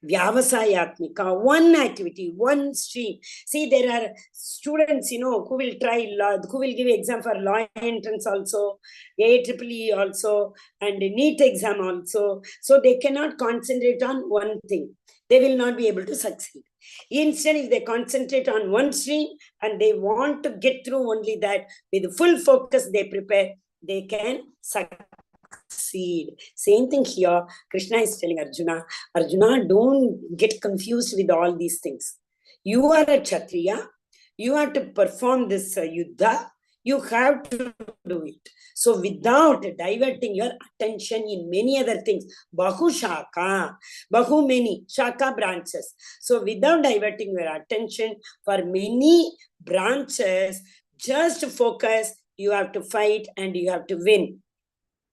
Vyavasayatmika, one activity, one stream. See, there are students, who will try law, who will give exam for law entrance also, AEEE also, and NEET exam also. So they cannot concentrate on one thing. They will not be able to succeed. Instead, if they concentrate on one stream and they want to get through only that, with full focus they prepare, they can succeed. Same thing here. Krishna is telling Arjuna, Arjuna, don't get confused with all these things. You are a Kshatriya. You have to perform this yuddha. You have to do it. So without diverting your attention in many other things, bahu shaka, bahu many, shaka branches. So without diverting your attention for many branches, just focus, you have to fight and you have to win.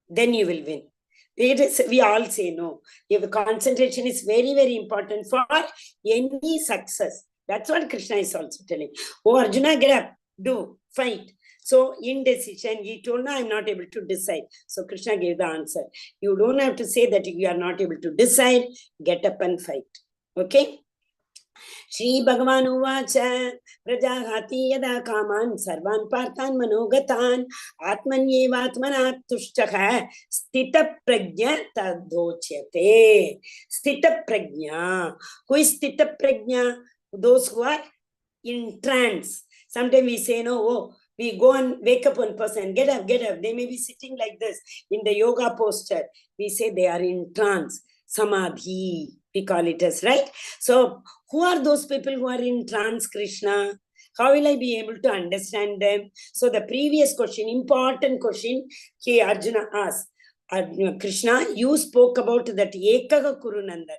Then you will win. It is, we all say no. If concentration is very, very important for any success. That's what Krishna is also telling. Oh, Arjuna, get up, do, fight. So indecision, he told, no, I'm not able to decide. So Krishna gave the answer. You don't have to say that you are not able to decide. Get up and fight. Okay? Shri Bhagavan Uvacha Prajahati Yada Kaman Sarvan Parthan Manogatan Atmanyevatmanat Tushtakha Stita Prajna Tadochyate. Stita Prajna. Who is Stita Prajna? Those who are in trance. Sometimes we say, no, we go and wake up one person, get up, get up. They may be sitting like this in the yoga posture. We say they are in trance, samadhi, we call it as, right? So who are those people who are in trance, Krishna? How will I be able to understand them? So the previous question, important question, Arjuna asked, Krishna, you spoke about that Ekaha Kurunandana.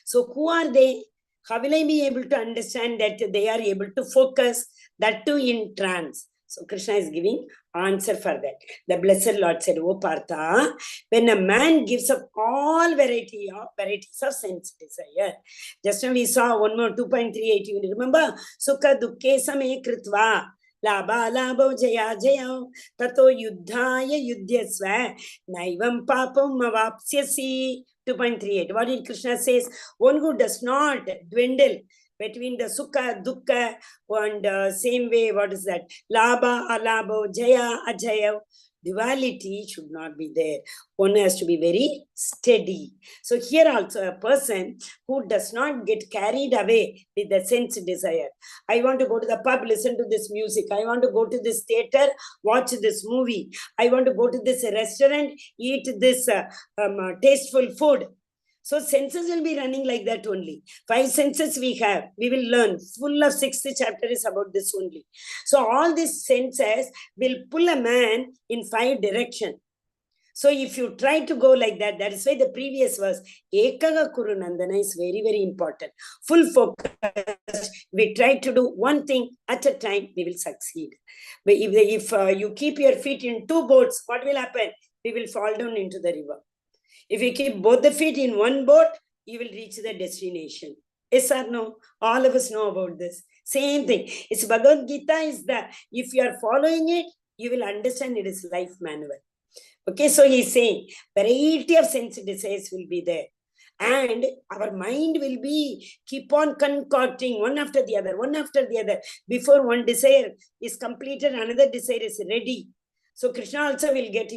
So who are they? How will I be able to understand that they are able to focus, that too in trance? So Krishna is giving answer for that. The Blessed Lord said, O Partha, when a man gives up all varieties of sense desire. Just now we saw one more 2.38. You remember? Sukha dukkhe same kritva. Labha labho jaya jaya. Tato yuddhaya yudhyasva. Naivam papam avapsyasi. 2.38. What did Krishna says? One who does not dwindle between the Sukha, Dukkha, and same way, what is that? Labha, Alabha, Jaya, Ajaya. Duality should not be there. One has to be very steady. So here also a person who does not get carried away with the sense desire. I want to go to the pub, listen to this music. I want to go to this theater, watch this movie. I want to go to this restaurant, eat this tasteful food. So senses will be running like that only. 5 senses we have. We will learn. Full of 6th chapter is about this only. So all these senses will pull a man in 5 directions. So if you try to go like that, that is why the previous verse, Ekaga Kuru Nandana, is very, very important. Full focus. We try to do one thing at a time, we will succeed. But if you keep your feet in 2 boats, what will happen? We will fall down into the river. If you keep both the feet in one boat, you will reach the destination. Yes or no? All of us know about this. Same thing. It's Bhagavad Gita is that if you are following it, you will understand it is life manual. Okay, so he's saying variety of sense desires will be there. And our mind will be keep on concocting one after the other. Before one desire is completed, another desire is ready. So Krishna also will get,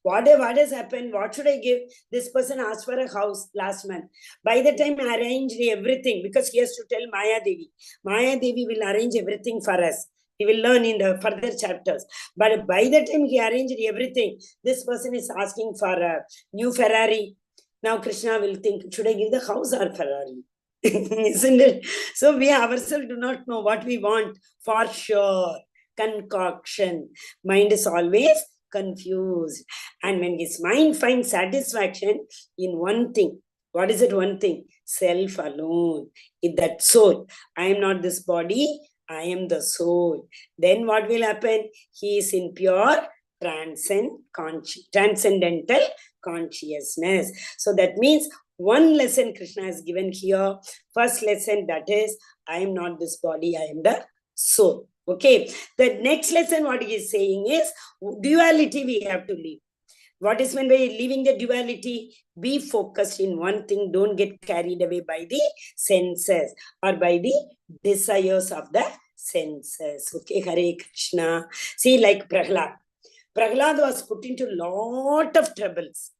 what has happened, what should I give? This person asked for a house last month. By the time I arranged everything, because he has to tell Maya Devi. Maya Devi will arrange everything for us. He will learn in the further chapters. But by the time he arranged everything, this person is asking for a new Ferrari. Now Krishna will think, should I give the house or Ferrari? Isn't it? So we ourselves do not know what we want for sure. Concoction. Mind is always confused. And when his mind finds satisfaction in one thing, what is it one thing? Self alone. In that soul. I am not this body, I am the soul. Then what will happen? He is in pure transcendental consciousness. So that means one lesson Krishna has given here. First lesson, that is, I am not this body, I am the soul. Okay, the next lesson what he is saying is duality we have to leave. What is meant by leaving the duality? Be focused in one thing. Don't get carried away by the senses or by the desires of the senses. Okay, Hare Krishna. See, like Prahlad. Prahlad was put into a lot of troubles.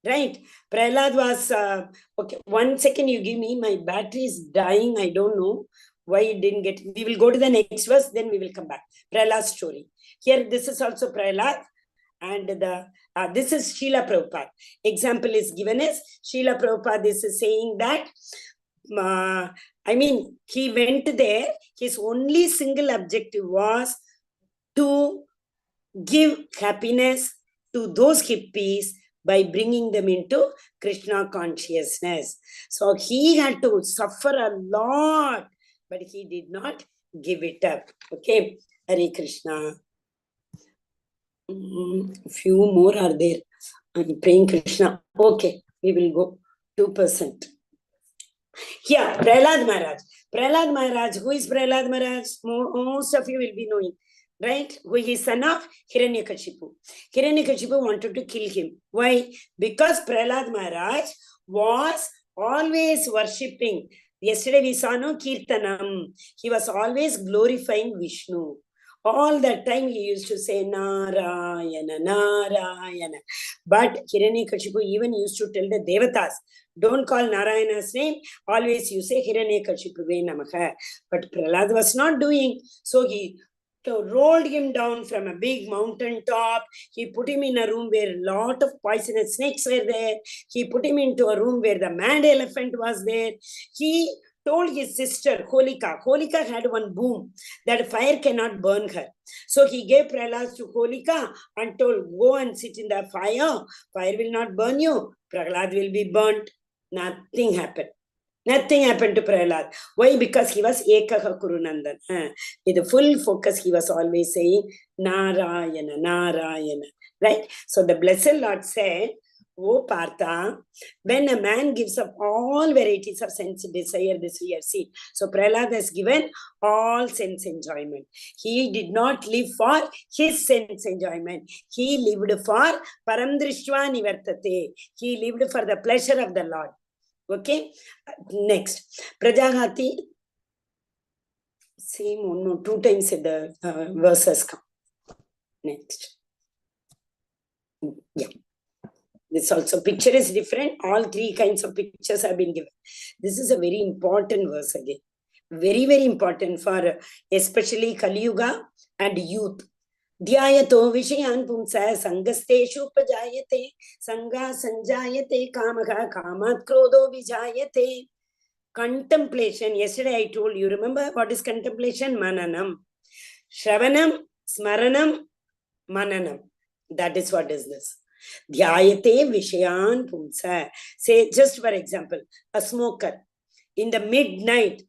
Right? Prahlad was, okay, 1 second you give me, my battery is dying, I don't know why it didn't get, we will go to the next verse, then we will come back. Prahlad's story. Here, this is also Prahlad, and this is Srila Prabhupada. Example is given as Srila Prabhupada is saying that, he went there, his only single objective was to give happiness to those hippies by bringing them into Krishna consciousness. So he had to suffer a lot, but he did not give it up. Okay, Hare Krishna. Few more are there. I'm praying Krishna. Okay, we will go 2%. Here, Prahlad Maharaj. Prahlad Maharaj. Who is Prahlad Maharaj? Most of you will be knowing. Right? Who is son of Hiranyakashipu. Hiranyakashipu wanted to kill him. Why? Because Prahlad Maharaj was always worshipping. Yesterday we saw no Kirtanam. He was always glorifying Vishnu. All that time he used to say Narayana, Narayana. But Hiranyakashipu even used to tell the Devatas, don't call Narayana's name, always you say Hiranyakashipuve Namaha. But Prahlad was not doing. So he rolled him down from a big mountain top. He put him in a room where a lot of poisonous snakes were there. He put him into a room where the mad elephant was there. He told his sister, Holika. Holika had one boom that fire cannot burn her. So he gave Prahlad to Holika and told, go and sit in the fire. Fire will not burn you. Prahlad will be burnt. Nothing happened. Nothing happened to Prahlad. Why? Because he was Ekaha Kurunandan. With the full focus, he was always saying, Narayana, Narayana. Right? So the Blessed Lord said, O Partha, when a man gives up all varieties of sense desire, this we have seen. So Prahlad has given all sense enjoyment. He did not live for his sense enjoyment. He lived for Paramdrishva Nivartate. He lived for the pleasure of the Lord. Okay, next, Prajahati, same one more, 2 times the verses come. Next. Yeah. This also picture is different. All 3 kinds of pictures have been given. This is a very important verse again. Very, very important for especially Kali Yuga and youth. Dhyayato Vishayan Pumsa Sangasteshu Pajayate Sanga Sanjayate Kamaha Kamat Krodho Vijayate. Contemplation. Yesterday I told you, remember what is contemplation? Mananam. Shravanam, Smaranam, Mananam. That is what is this. Dhyayate Vishayan Pumsa. Say, just for example, a smoker. In the midnight,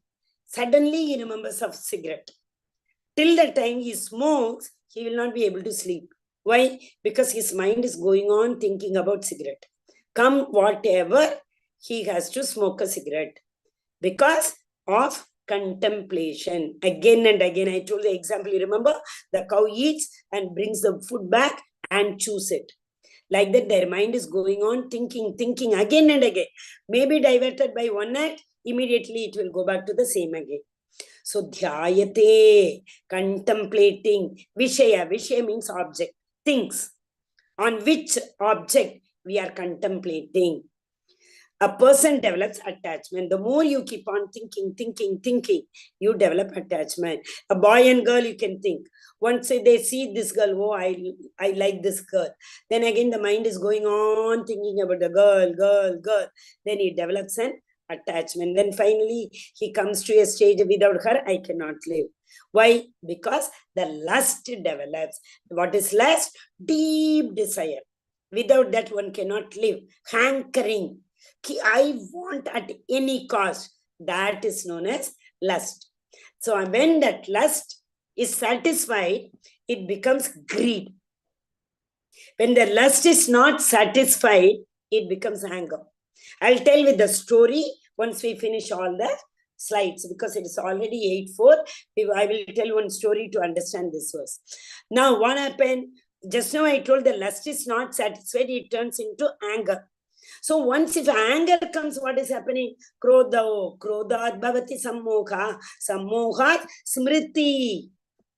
suddenly he remembers of cigarette. Till the time he smokes, he will not be able to sleep. Why? Because his mind is going on thinking about cigarette. Come whatever, he has to smoke a cigarette. Because of contemplation. Again and again, I told the example, you remember? The cow eats and brings the food back and chews it. Like that, their mind is going on thinking again and again. Maybe diverted by one act, immediately it will go back to the same again. So, dhyayate, contemplating, vishaya. Vishaya means object, things. On which object we are contemplating. A person develops attachment. The more you keep on thinking, you develop attachment. A boy and girl, you can think. Once they see this girl, oh, I like this girl. Then again, the mind is going on thinking about the girl. Then he develops an attachment. Then finally, he comes to a stage, without her, I cannot live. Why? Because the lust develops. What is lust? Deep desire. Without that, one cannot live. Hankering. I want at any cost. That is known as lust. So when that lust is satisfied, it becomes greed. When the lust is not satisfied, it becomes anger. I'll tell with the story once we finish all the slides, because it is already 8:04. I will tell one story to understand this verse. Now, what happened? Just now I told the lust is not satisfied, it turns into anger. So once if anger comes, what is happening? Krodha, krodhat bhavati sammoha, sammohat smriti,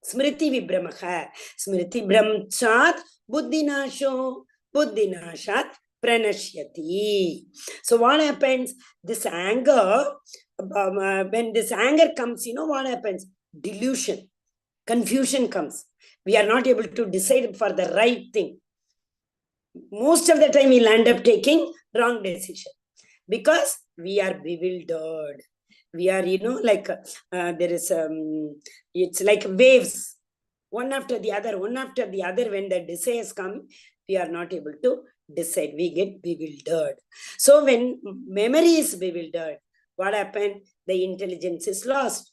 smriti vibhramaha, smriti brahmchat buddhinasho, buddhinashat pranashyati. So what happens? This anger, when this anger comes, you know what happens? Delusion, confusion comes. We are not able to decide for the right thing. Most of the time we'll end up taking wrong decision because we are bewildered. We are, like there is, it's like waves, one after the other. When the desires come, we are not able to decide. We get bewildered. So when memory is bewildered, what happened? The intelligence is lost.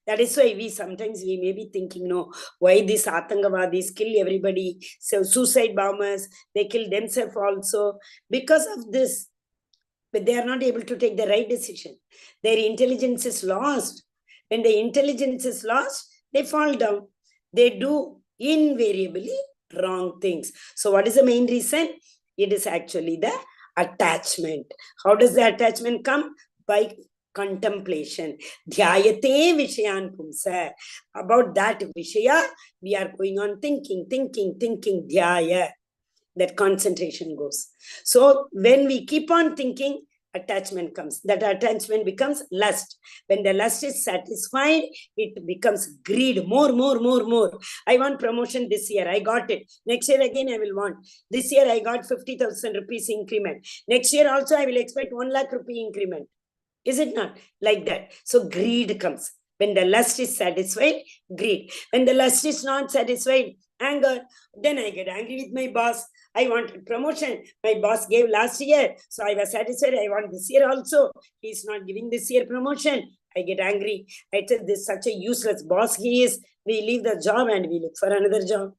That is why we may be thinking, no, why these Atangavadis kill everybody? So suicide bombers, they kill themselves also. Because of this, but they are not able to take the right decision. Their intelligence is lost. When the intelligence is lost, they fall down. They do invariably wrong things. So what is the main reason? It is actually the attachment. How does the attachment come? By contemplation. Dhyayate Vishayan Pumsa. About that Vishaya, we are going on thinking, Dhyaya. That concentration goes. So when we keep on thinking, attachment comes. That attachment becomes lust. When the lust is satisfied, it becomes greed. More. I want promotion this year. I got it. Next year again I will want. This year I got 50,000 rupees increment. Next year also I will expect 1 lakh rupee increment. Is it not like that? So greed comes. When the lust is satisfied, greed. When the lust is not satisfied, anger. Then I get angry with my boss. I wanted promotion. My boss gave last year. So I was satisfied. I want this year also. He's not giving this year promotion. I get angry. I tell this such a useless boss he is. We leave the job and we look for another job.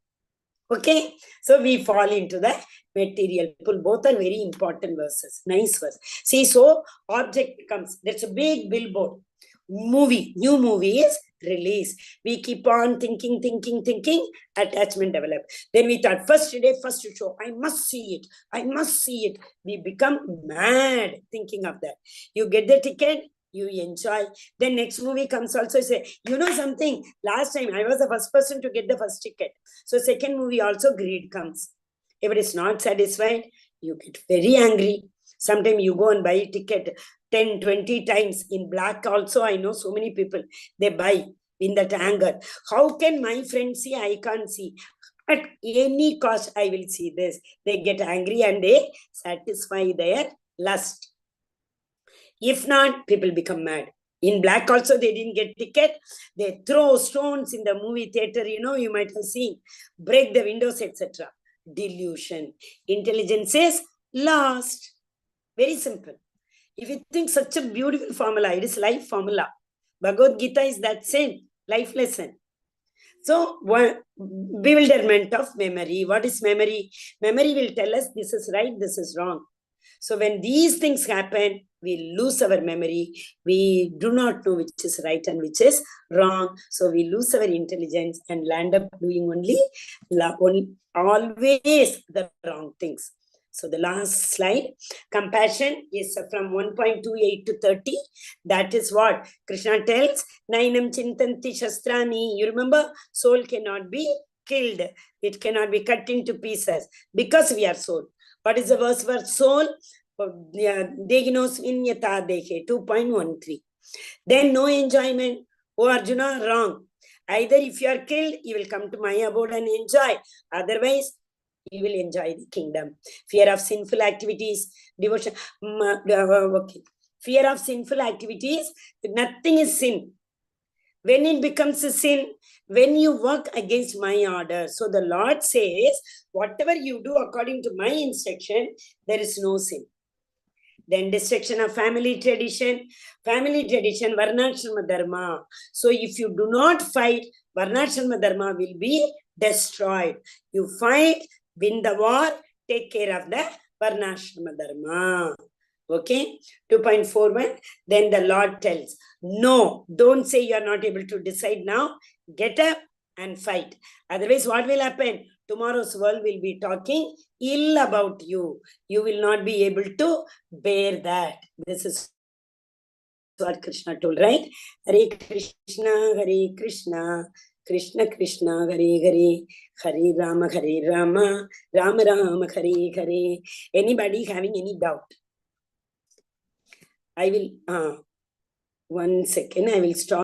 Okay, so we fall into the material pull. Both are very important verses. Nice verse. See, so object comes. There's a big billboard. new movie is released. We keep on thinking, attachment develop. Then we thought, first day, first show, I must see it. We become mad thinking of that. You get the ticket, you enjoy. Then next movie comes also, say, you know something, last time I was the first person to get the first ticket. So second movie also greed comes. If it is not satisfied, you get very angry. Sometimes you go and buy a ticket 10, 20 times. In black also, I know so many people, they buy in that anger. How can my friend see? I can't see. At any cost, I will see this. They get angry and they satisfy their lust. If not, people become mad. In black also, they didn't get ticket. They throw stones in the movie theater. You know, you might have seen. Break the windows, etc. Delusion. Intelligence is lost. Very simple. If you think such a beautiful formula, it is life formula. Bhagavad Gita is that same life lesson. So, bewilderment of memory. What is memory? Memory will tell us this is right, this is wrong. So when these things happen, we lose our memory. We do not know which is right and which is wrong. So we lose our intelligence and land up doing only always the wrong things. So the last slide, compassion is from 1.28 to 30. That is what Krishna tells, Nainam Chintanti Shastrani. You remember, soul cannot be killed. It cannot be cut into pieces because we are soul. What is the verse for soul? Deginos vinyata dekhe, 2.13. Then no enjoyment. Oh Arjuna, wrong. Either if you are killed, you will come to my abode and enjoy. Otherwise, you will enjoy the kingdom. Fear of sinful activities, devotion. Okay. Fear of sinful activities, nothing is sin. When it becomes a sin, when you work against my order. So the Lord says, whatever you do according to my instruction, there is no sin. Then destruction of family tradition, Varnashrama Dharma. So if you do not fight, Varnashrama Dharma will be destroyed. You fight, win the war, take care of the Varnashrama Dharma. Okay, 2.41. Then the Lord tells, no, don't say you are not able to decide now. Get up and fight. Otherwise, what will happen? Tomorrow's world will be talking ill about you. You will not be able to bear that. This is what Krishna told, right? Hare Krishna, Krishna Krishna, Hare Rama, Rama Rama, Hare. Anybody having any doubt? I will, 1 second, I will stop.